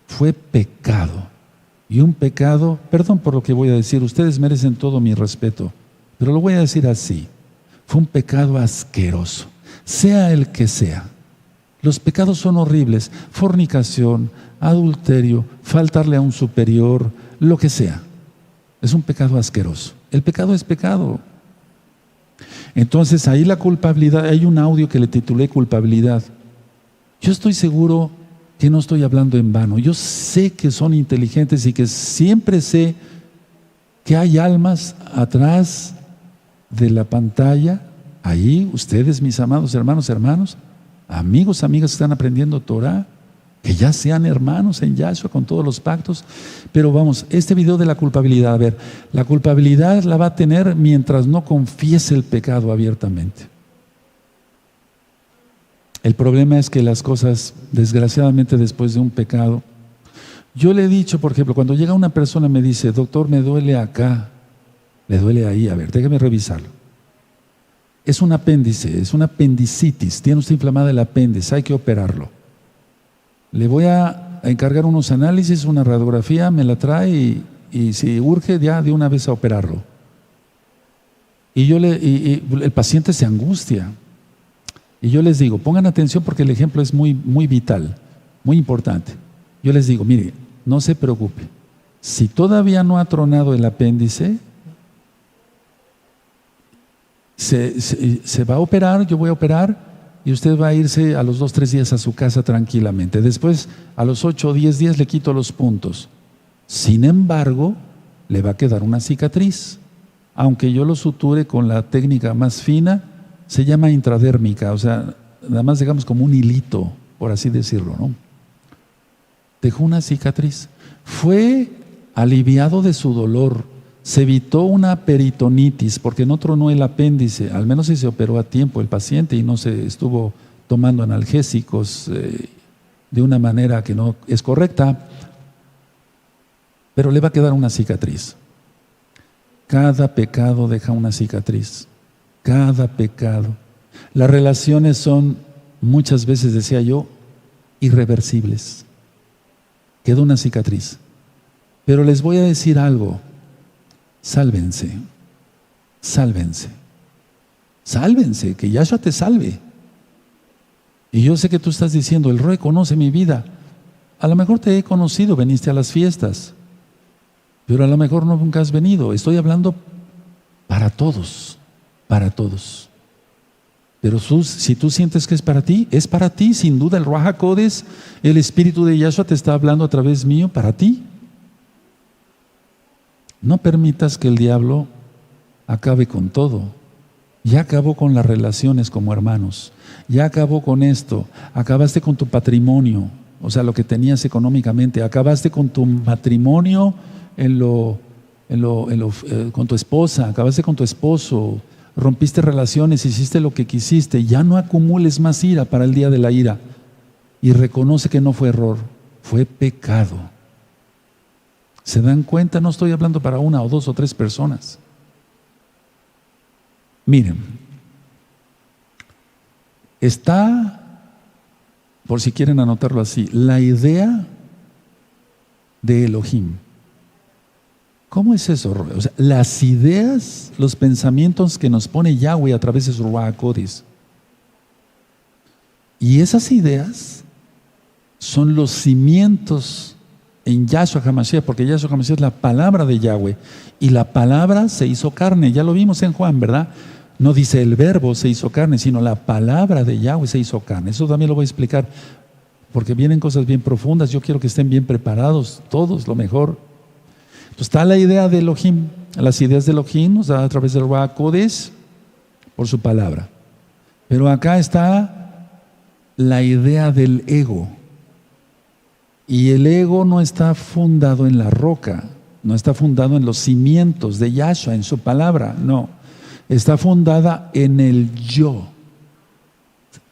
fue pecado. Y un pecado, perdón por lo que voy a decir, ustedes merecen todo mi respeto, pero lo voy a decir así, fue un pecado asqueroso, sea el que sea. Los pecados son horribles, fornicación, adulterio, faltarle a un superior, lo que sea. Es un pecado asqueroso. El pecado es pecado. Entonces ahí la culpabilidad, hay un audio que le titulé culpabilidad. Yo estoy seguro que no estoy hablando en vano. Yo sé que son inteligentes y que siempre sé que hay almas atrás de la pantalla. Ahí ustedes, mis amados hermanos, amigos, amigas que están aprendiendo Torah, que ya sean hermanos en Yahshua con todos los pactos. Pero vamos, este video de la culpabilidad, a ver, la culpabilidad la va a tener mientras no confiese el pecado abiertamente. El problema es que las cosas, desgraciadamente, después de un pecado, yo le he dicho, por ejemplo, cuando llega una persona y me dice, doctor, me duele acá, le duele ahí, a ver, déjame revisarlo. Es un apéndice, es una apendicitis, tiene usted inflamada el apéndice, hay que operarlo. Le voy a encargar unos análisis, una radiografía, me la trae y si urge ya de una vez a operarlo. Y el paciente se angustia. Y yo les digo, pongan atención porque el ejemplo es muy, muy vital, muy importante. Yo les digo, mire, no se preocupe, Si todavía no ha tronado el apéndice, se va a operar, yo voy a operar y usted va a irse a los 2 o 3 días a su casa tranquilamente. Después, a los 8 o 10 días le quito los puntos. Sin embargo, le va a quedar una cicatriz. Aunque yo lo suture con la técnica más fina, se llama intradérmica, o sea, nada más digamos como un hilito, por así decirlo, ¿no? Dejó una cicatriz. Fue aliviado de su dolor. Se evitó una peritonitis porque no tronó el apéndice, al menos si se operó a tiempo el paciente y no se estuvo tomando analgésicos de una manera que no es correcta, pero le va a quedar una cicatriz. Cada pecado deja una cicatriz, cada pecado. Las relaciones son muchas veces, decía yo, irreversibles. Queda una cicatriz. Pero les voy a decir algo. Sálvense, sálvense, sálvense, que Yahshua te salve. Y yo sé que tú estás diciendo, el Roe conoce mi vida. A lo mejor te he conocido, viniste a las fiestas, pero a lo mejor no nunca has venido. Estoy hablando para todos, para todos. Pero si tú sientes que es para ti, sin duda el Ruach HaKodesh, el Espíritu de Yahshua te está hablando a través mío para ti. No permitas que el diablo acabe con todo. Ya acabó con las relaciones como hermanos. Ya acabó con esto. Acabaste con tu patrimonio, o sea, lo que tenías económicamente. Acabaste con tu matrimonio con tu esposa. Acabaste con tu esposo. Rompiste relaciones, hiciste lo que quisiste. Ya no acumules más ira para el día de la ira. Y reconoce que no fue error, fue pecado. ¿Se dan cuenta? No estoy hablando para 1 o 2 o 3 personas. Miren, está, por si quieren anotarlo así, la idea de Elohim. ¿Cómo es eso? O sea, las ideas, los pensamientos que nos pone Yahweh a través de su Ruach HaKodesh. Y esas ideas son los cimientos en Yahshua HaMashiach, porque Yahshua HaMashiach es la palabra de Yahweh, y la palabra se hizo carne. Ya lo vimos en Juan, ¿verdad? No dice el verbo se hizo carne, sino la palabra de Yahweh se hizo carne. Eso también lo voy a explicar, porque vienen cosas bien profundas. Yo quiero que estén bien preparados, todos, lo mejor. Entonces está la idea de Elohim. Las ideas de Elohim nos da a través del Ruach HaKodesh por su palabra. Pero acá está la idea del ego. Y el ego no está fundado en la roca, no está fundado en los cimientos de Yahshua, en su palabra, no. Está fundada en el yo.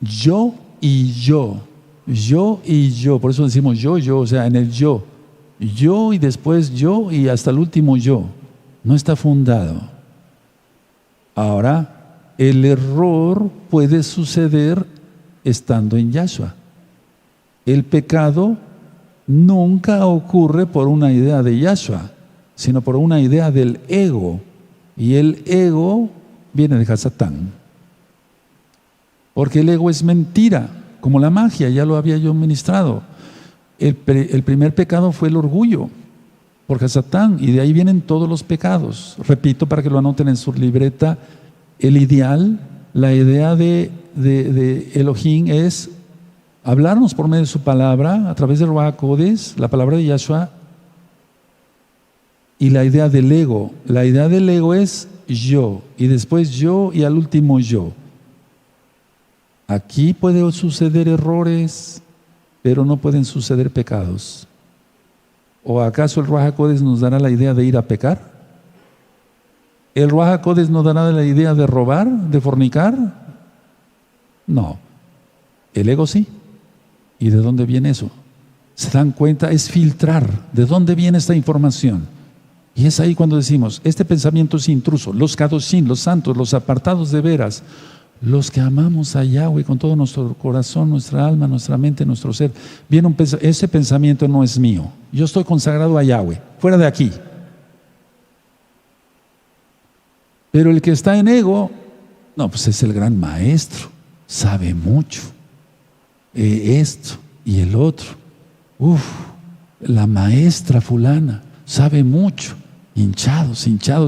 Yo y yo. Yo y yo. Por eso decimos yo, o sea, en el yo. Yo y después yo y hasta el último yo. No está fundado. Ahora, el error puede suceder estando en Yahshua. El pecado nunca ocurre por una idea de Yahshua, sino por una idea del ego. Y el ego viene de Hasatán. Porque el ego es mentira, como la magia, ya lo había yo ministrado. El primer pecado fue el orgullo, por Hasatán, y de ahí vienen todos los pecados. Repito, para que lo anoten en su libreta, el ideal, la idea de Elohim es hablarnos por medio de su palabra, a través del Ruach HaKodesh, la palabra de Yahshua, y la idea del ego. La idea del ego es yo, y después yo, y al último yo. Aquí pueden suceder errores, pero no pueden suceder pecados. ¿O acaso el Ruach HaKodesh nos dará la idea de ir a pecar? ¿El Ruach HaKodesh nos dará la idea de robar, de fornicar? No. El ego sí. ¿Y de dónde viene eso? ¿Se dan cuenta? Es filtrar de dónde viene esta información. Y es ahí cuando decimos, este pensamiento es intruso. Los kadoshim, los santos, los apartados de veras, los que amamos a Yahweh con todo nuestro corazón, nuestra alma, nuestra mente, nuestro ser. Viene ese pensamiento no es mío. Yo estoy consagrado a Yahweh, fuera de aquí. Pero el que está en ego, no, pues es el gran maestro, sabe mucho. Esto y el otro. La maestra fulana sabe mucho, hinchados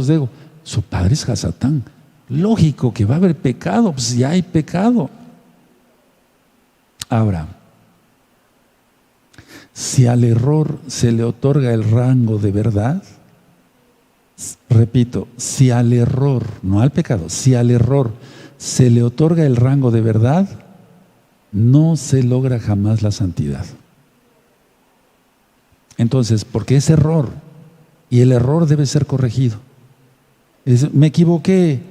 de ego. Su padre es Hasatán. Lógico que va a haber pecado, pues ya hay pecado. Ahora, si al error se le otorga el rango de verdad, repito, si al error, no al pecado, si al error se le otorga el rango de verdad, no se logra jamás la santidad. Entonces, porque es error, y el error debe ser corregido. Me equivoqué,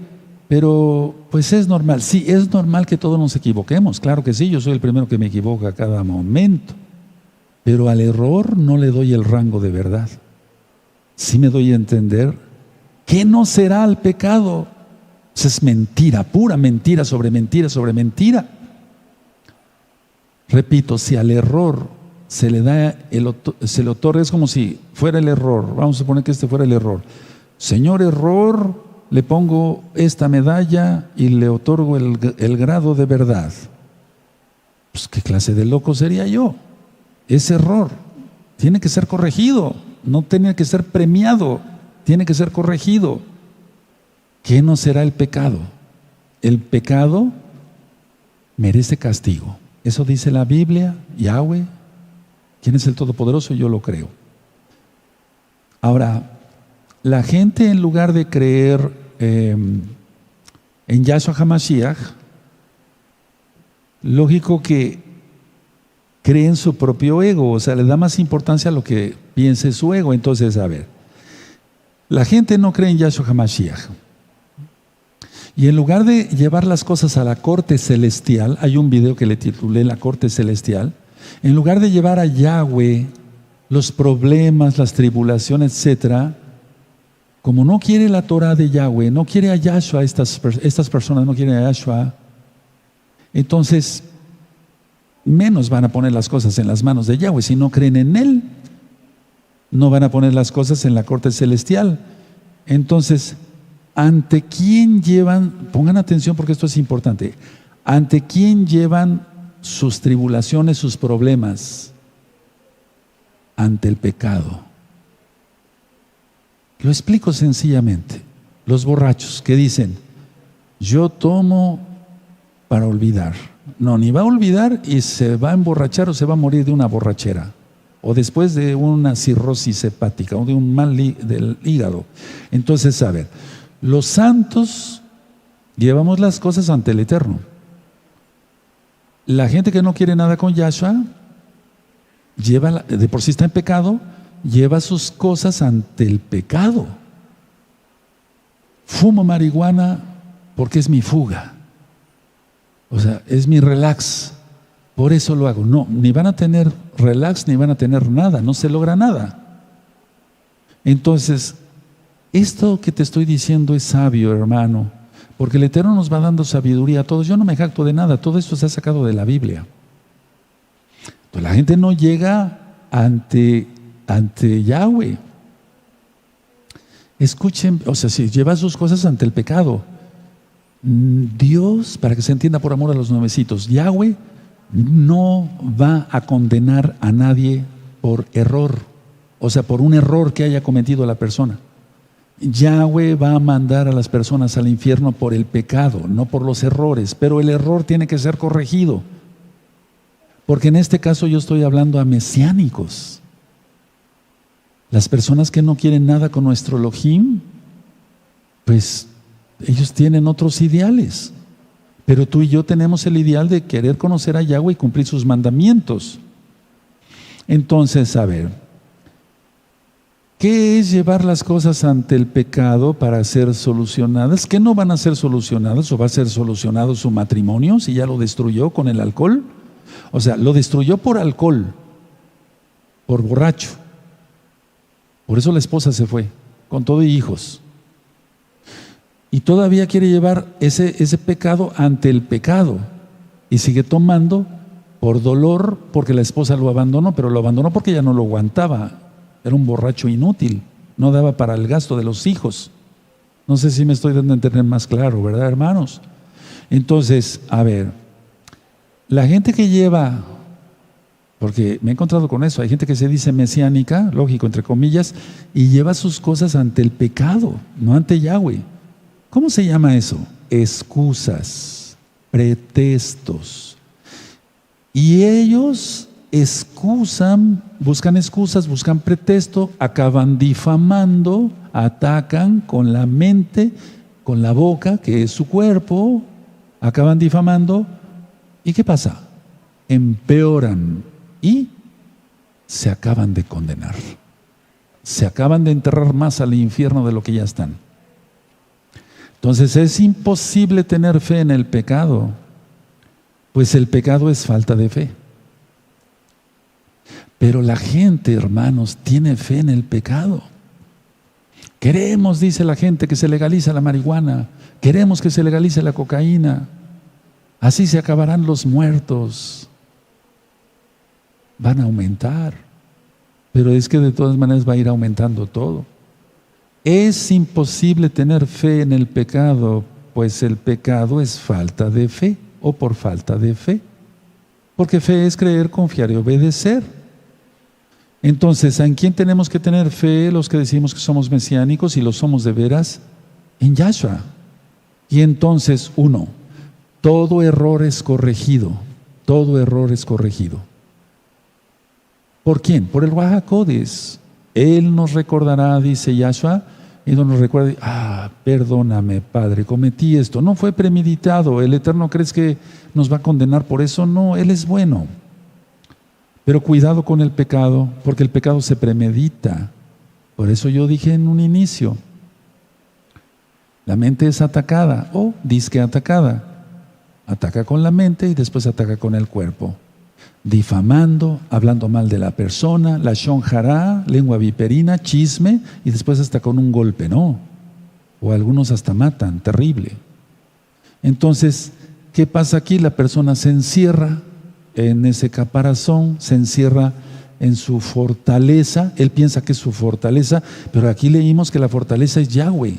pero pues es normal. Sí, es normal que todos nos equivoquemos, claro que sí, yo soy el primero que me equivoca a cada momento, pero al error no le doy el rango de verdad. Sí me doy a entender que no será el pecado. Eso es mentira, pura mentira sobre mentira sobre mentira. Repito, si al error se le otorga, es como si fuera el error. Vamos a suponer que este fuera el error. Señor error, le pongo esta medalla y le otorgo el grado de verdad. Pues qué clase de loco sería yo. Ese error tiene que ser corregido, no tiene que ser premiado, tiene que ser corregido. ¿Qué no será el pecado? El pecado merece castigo. Eso dice la Biblia, Yahweh. ¿Quién es el Todopoderoso? Yo lo creo. Ahora, la gente, en lugar de creer en Yahshua HaMashiach, lógico que cree en su propio ego, o sea, le da más importancia a lo que piense su ego. Entonces, a ver, la gente no cree en Yahshua HaMashiach. Y en lugar de llevar las cosas a la corte celestial, hay un video que le titulé La corte celestial, en lugar de llevar a Yahweh los problemas, las tribulaciones, etcétera, como no quiere la Torah de Yahweh, no quiere a Yahshua, estas personas no quieren a Yahshua, entonces menos van a poner las cosas en las manos de Yahweh. Si no creen en Él, no van a poner las cosas en la corte celestial. Entonces, ¿ante quién llevan? Pongan atención porque esto es importante. ¿Ante quién llevan sus tribulaciones, sus problemas? Ante el pecado. Lo explico sencillamente. Los borrachos que dicen, yo tomo para olvidar. No, ni va a olvidar y se va a emborrachar o se va a morir de una borrachera. O después de una cirrosis hepática o de un mal del hígado. Entonces, a ver, los santos llevamos las cosas ante el Eterno. La gente que no quiere nada con Yahshua, de por sí está en pecado, lleva sus cosas ante el pecado. Fumo marihuana porque es mi fuga. O sea, es mi relax. Por eso lo hago. No, ni van a tener relax, ni van a tener nada. No se logra nada. Entonces, esto que te estoy diciendo es sabio, hermano, porque el Eterno nos va dando sabiduría a todos. Yo no me jacto de nada. Todo esto se ha sacado de la Biblia. Entonces, la gente no llega ante Yahweh. Escuchen, o sea, si lleva sus cosas ante el pecado, Dios, para que se entienda por amor a los nuevecitos, Yahweh no va a condenar a nadie por error, o sea, por un error que haya cometido la persona. Yahweh va a mandar a las personas al infierno por el pecado, no por los errores, pero el error tiene que ser corregido, porque en este caso yo estoy hablando a mesiánicos. Las personas que no quieren nada con nuestro Elohim, pues ellos tienen otros ideales. Pero tú y yo tenemos el ideal de querer conocer a Yahweh y cumplir sus mandamientos. Entonces, a ver, ¿qué es llevar las cosas ante el pecado para ser solucionadas? ¿Qué no van a ser solucionadas o va a ser solucionado su matrimonio si ya lo destruyó con el alcohol? O sea, lo destruyó por alcohol, por borracho. Por eso la esposa se fue, con todo y hijos. Y todavía quiere llevar ese pecado ante el pecado. Y sigue tomando por dolor, porque la esposa lo abandonó, pero lo abandonó porque ya no lo aguantaba. Era un borracho inútil, no daba para el gasto de los hijos. No sé si me estoy dando a entender más claro, ¿verdad, hermanos? Entonces, a ver, la gente que lleva Porque me he encontrado con eso. Hay gente que se dice mesiánica, lógico, entre comillas, y lleva sus cosas ante el pecado, no ante Yahweh. ¿Cómo se llama eso? Excusas, pretextos. Y ellos buscan excusas, buscan pretexto, acaban difamando, atacan con la mente, con la boca, que es su cuerpo, acaban difamando. ¿Y qué pasa? Empeoran y se acaban de condenar. Se acaban de enterrar más al infierno de lo que ya están. Entonces es imposible tener fe en el pecado, pues el pecado es falta de fe. Pero la gente, hermanos, tiene fe en el pecado. Queremos, dice la gente, que se legalice la marihuana. Queremos que se legalice la cocaína. Así se acabarán los muertos. Van a aumentar. Pero es que de todas maneras va a ir aumentando todo. Es imposible tener fe en el pecado, pues el pecado es falta de fe o por falta de fe. Porque fe es creer, confiar y obedecer. Entonces, ¿en quién tenemos que tener fe los que decimos que somos mesiánicos y lo somos de veras? En Yahshua. Y entonces, uno, todo error es corregido. Todo error es corregido. ¿Por quién? Por el Ruach HaKodesh. Él nos recordará, dice Yahshua, y nos recuerda, perdóname, Padre, cometí esto. No fue premeditado. ¿El Eterno crees que nos va a condenar por eso? No, Él es bueno. Pero cuidado con el pecado, porque el pecado se premedita. Por eso yo dije en un inicio, la mente es atacada, o disque atacada. Ataca con la mente y después ataca con el cuerpo. Difamando, hablando mal de la persona, la shon hará, lengua viperina, chisme, y después hasta con un golpe, ¿no? O algunos hasta matan, terrible. Entonces, ¿qué pasa aquí? La persona se encierra en ese caparazón, se encierra en su fortaleza. Él piensa que es su fortaleza, pero aquí leímos que la fortaleza es Yahweh.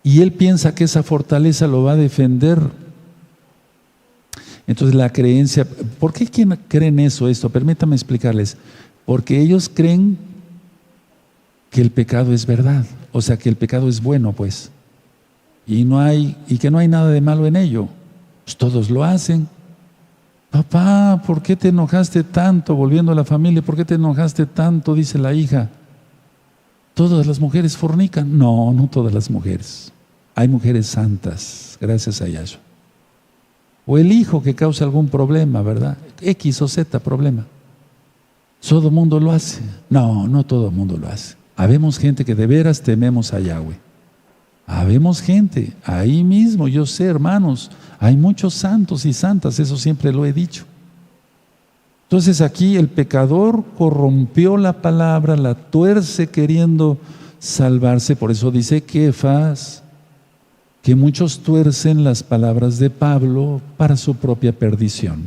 Y él piensa que esa fortaleza lo va a defender. Entonces la creencia, ¿por qué creen esto? Permítanme explicarles. Porque ellos creen que el pecado es verdad, o sea que el pecado es bueno, pues, y que no hay nada de malo en ello. Pues todos lo hacen. Papá, ¿por qué te enojaste tanto? Volviendo a la familia, ¿por qué te enojaste tanto? Dice la hija. ¿Todas las mujeres fornican? No, no todas las mujeres. Hay mujeres santas, gracias a Yahshua. O el hijo que causa algún problema, ¿verdad? X o Z problema. ¿Todo el mundo lo hace? No, no todo el mundo lo hace. Habemos gente que de veras tememos a Yahweh. Habemos gente, ahí mismo, yo sé, hermanos, hay muchos santos y santas, eso siempre lo he dicho. Entonces aquí el pecador corrompió la palabra, la tuerce queriendo salvarse, por eso dice Kefas, que muchos tuercen las palabras de Pablo para su propia perdición.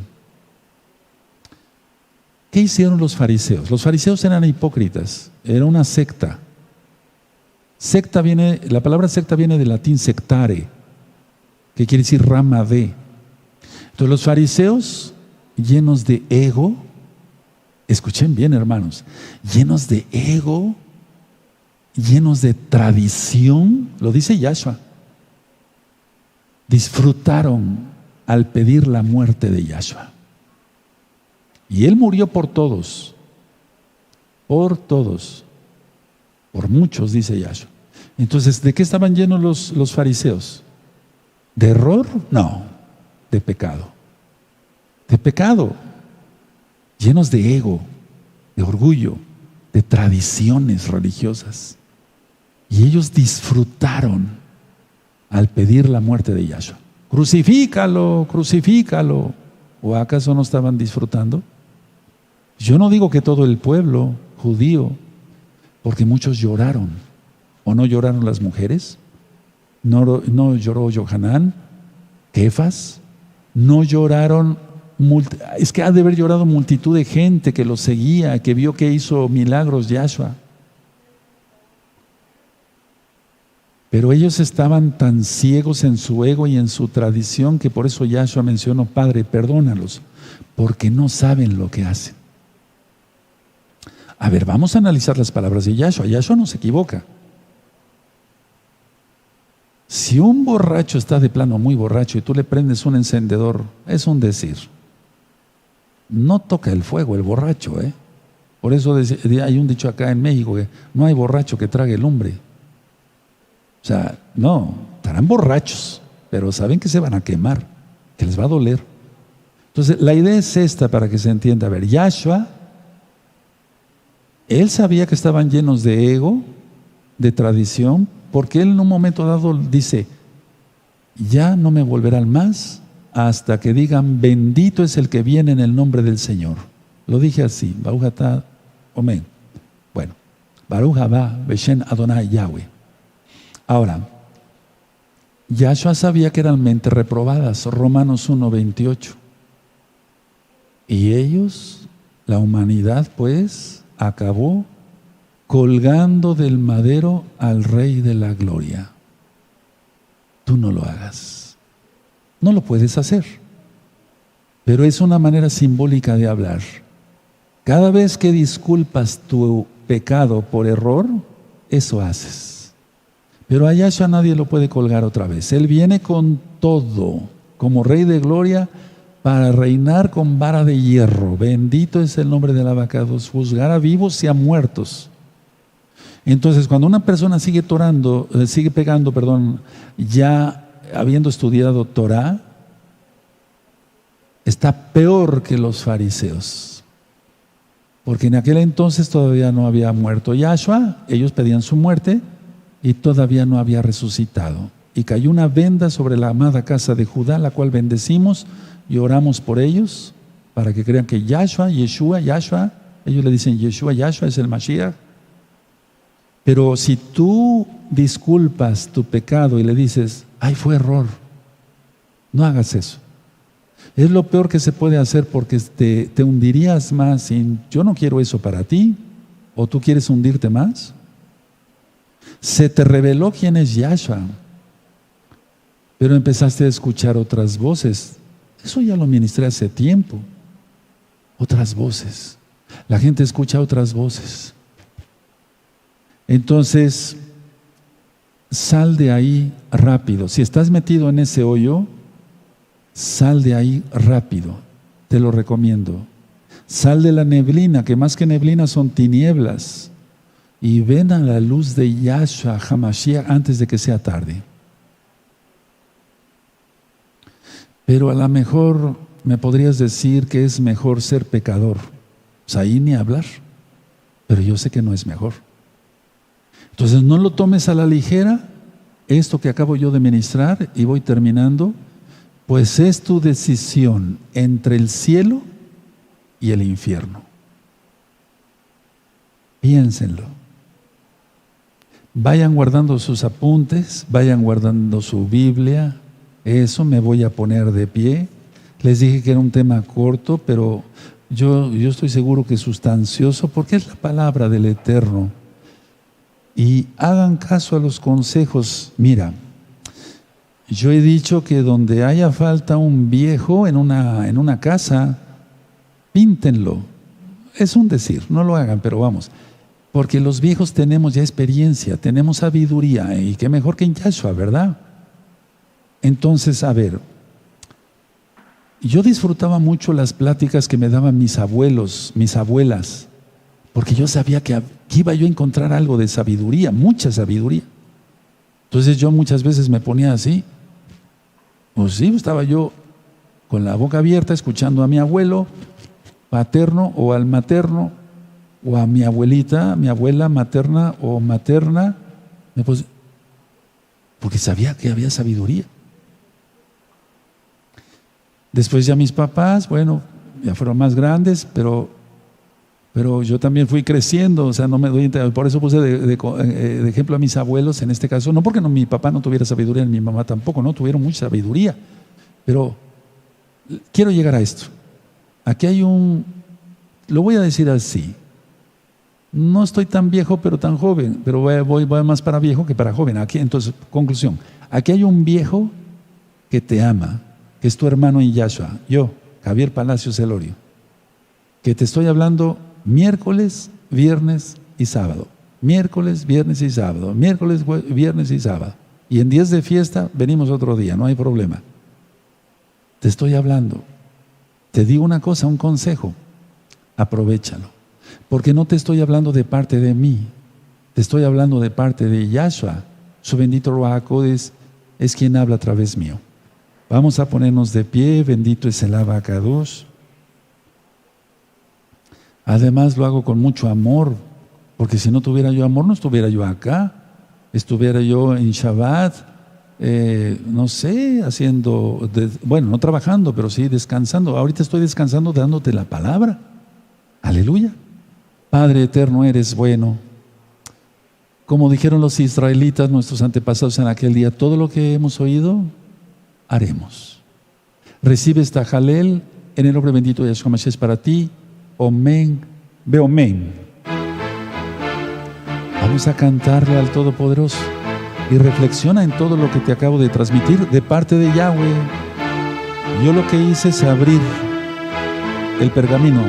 ¿Qué hicieron los fariseos? Los fariseos eran hipócritas, era una secta. La palabra secta viene del latín sectare, que quiere decir rama de. Entonces los fariseos, llenos de ego, escuchen bien, hermanos, llenos de ego, llenos de tradición, lo dice Yahshua, disfrutaron al pedir la muerte de Yahshua. Y Él murió por todos, por muchos, dice Yahshua. Entonces, ¿de qué estaban llenos los fariseos? ¿De error? No, de pecado. De pecado, llenos de ego, de orgullo, de tradiciones religiosas. Y ellos disfrutaron al pedir la muerte de Yahshua. Crucifícalo, crucifícalo. ¿O acaso no estaban disfrutando? Yo no digo que todo el pueblo judío, porque muchos lloraron. ¿O no lloraron las mujeres? ¿No lloró Yohanan? ¿Kefas? ¿No lloraron? Es que ha de haber llorado multitud de gente que lo seguía, que vio que hizo milagros Yahshua. Pero ellos estaban tan ciegos en su ego y en su tradición que por eso Yahshua mencionó: Padre, perdónalos, porque no saben lo que hacen. A ver, vamos a analizar las palabras de Yahshua. Yahshua no se equivoca. Si un borracho está de plano muy borracho y tú le prendes un encendedor, es un decir. No toca el fuego el borracho, ¿eh? Por eso hay un dicho acá en México que no hay borracho que trague lumbre. O sea, no, estarán borrachos, pero saben que se van a quemar, que les va a doler. Entonces, la idea es esta para que se entienda. A ver, Yahshua, él sabía que estaban llenos de ego, de tradición, porque él en un momento dado dice: ya no me volverán más hasta que digan: bendito es el que viene en el nombre del Señor. Lo dije así, Baruch atah Omen. Bueno, Baruch haba Beshem Adonai Yahweh. Ahora, Yahshua sabía que eran mentes reprobadas, Romanos 1:28. Y ellos, la humanidad, pues, acabó colgando del madero al Rey de la Gloria. Tú no lo hagas. No lo puedes hacer. Pero es una manera simbólica de hablar. Cada vez que disculpas tu pecado por error, eso haces. Pero a Yahshua nadie lo puede colgar otra vez. Él viene con todo, como Rey de Gloria, para reinar con vara de hierro. Bendito es el nombre del Abacados, juzgar a vivos y a muertos. Entonces, cuando una persona sigue pecando, ya habiendo estudiado Torah, está peor que los fariseos. Porque en aquel entonces todavía no había muerto Yahshua, ellos pedían su muerte y todavía no había resucitado. Y cayó una venda sobre la amada casa de Judá, la cual bendecimos y oramos por ellos, para que crean que Yahshua, Yahshua, ellos le dicen Yeshua, Yahshua es el Mashiach. Pero si tú disculpas tu pecado y le dices: ay, fue error, no hagas eso. Es lo peor que se puede hacer, porque te hundirías más. Y yo no quiero eso para ti. ¿O tú quieres hundirte más? Se te reveló quién es Yahshua, pero empezaste a escuchar otras voces. Eso ya lo ministré hace tiempo. Otras voces. La gente escucha otras voces. Entonces, sal de ahí rápido. Si estás metido en ese hoyo, sal de ahí rápido. Te lo recomiendo. Sal de la neblina, que más que neblina son tinieblas, y ven a la luz de Yahshua HaMashiach antes de que sea tarde. Pero a lo mejor me podrías decir que es mejor ser pecador. Pues ahí ni hablar. Pero yo sé que no es mejor. Entonces no lo tomes a la ligera, esto que acabo yo de ministrar, y voy terminando, pues es tu decisión entre el cielo y el infierno. Piénsenlo. Vayan guardando sus apuntes, vayan guardando su Biblia. Eso, me voy a poner de pie. Les dije que era un tema corto, pero yo estoy seguro que sustancioso, porque es la palabra del Eterno. Y hagan caso a los consejos. Mira, yo he dicho que donde haya falta un viejo en una casa, píntenlo. Es un decir, no lo hagan, pero vamos. Porque los viejos tenemos ya experiencia, tenemos sabiduría, y qué mejor que en Yahshua, ¿verdad? Entonces, a ver, yo disfrutaba mucho las pláticas que me daban mis abuelos, mis abuelas, porque yo sabía que iba yo a encontrar algo de sabiduría, mucha sabiduría. Entonces yo muchas veces me ponía así, pues sí, estaba yo con la boca abierta escuchando a mi abuelo paterno o al materno, o a mi abuelita, mi abuela materna o materna, porque sabía que había sabiduría. Después ya mis papás, bueno, ya fueron más grandes, pero yo también fui creciendo, o sea, no me doy, por eso puse de ejemplo a mis abuelos en este caso, no porque mi papá no tuviera sabiduría, ni mi mamá tampoco, no, tuvieron mucha sabiduría, pero quiero llegar a esto. Aquí hay lo voy a decir así, No estoy tan viejo, pero tan joven, pero voy más para viejo que para joven. Aquí, entonces, conclusión, aquí hay un viejo que te ama, que es tu hermano en Yahshua, yo, Javier Palacios Elorio, que te estoy hablando miércoles, viernes y sábado. Miércoles, viernes y sábado. Miércoles, viernes y sábado. Y en días de fiesta venimos otro día, no hay problema. Te estoy hablando. Te digo una cosa, un consejo. Aprovéchalo. Porque no te estoy hablando de parte de mí. Te estoy hablando de parte de Yahshua. Su bendito Ruach HaKodesh es quien habla a través mío. Vamos a ponernos de pie. Bendito es el Abacados. Además lo hago con mucho amor, porque si no tuviera yo amor no estuviera yo acá, estuviera yo en Shabbat, no sé, haciendo, bueno, no trabajando, pero sí descansando. Ahorita estoy descansando dándote la palabra. Aleluya. Padre eterno, eres bueno. Como dijeron los israelitas, nuestros antepasados en aquel día, todo lo que hemos oído, haremos. Recibe esta jalel en el nombre bendito de Yahshua Mashiach para ti. Omen, ve omen. Vamos a cantarle al Todopoderoso y reflexiona en todo lo que te acabo de transmitir de parte de Yahweh. Yo lo que hice es abrir el pergamino.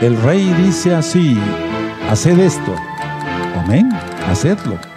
El rey dice así: haced esto. Amén, hacedlo.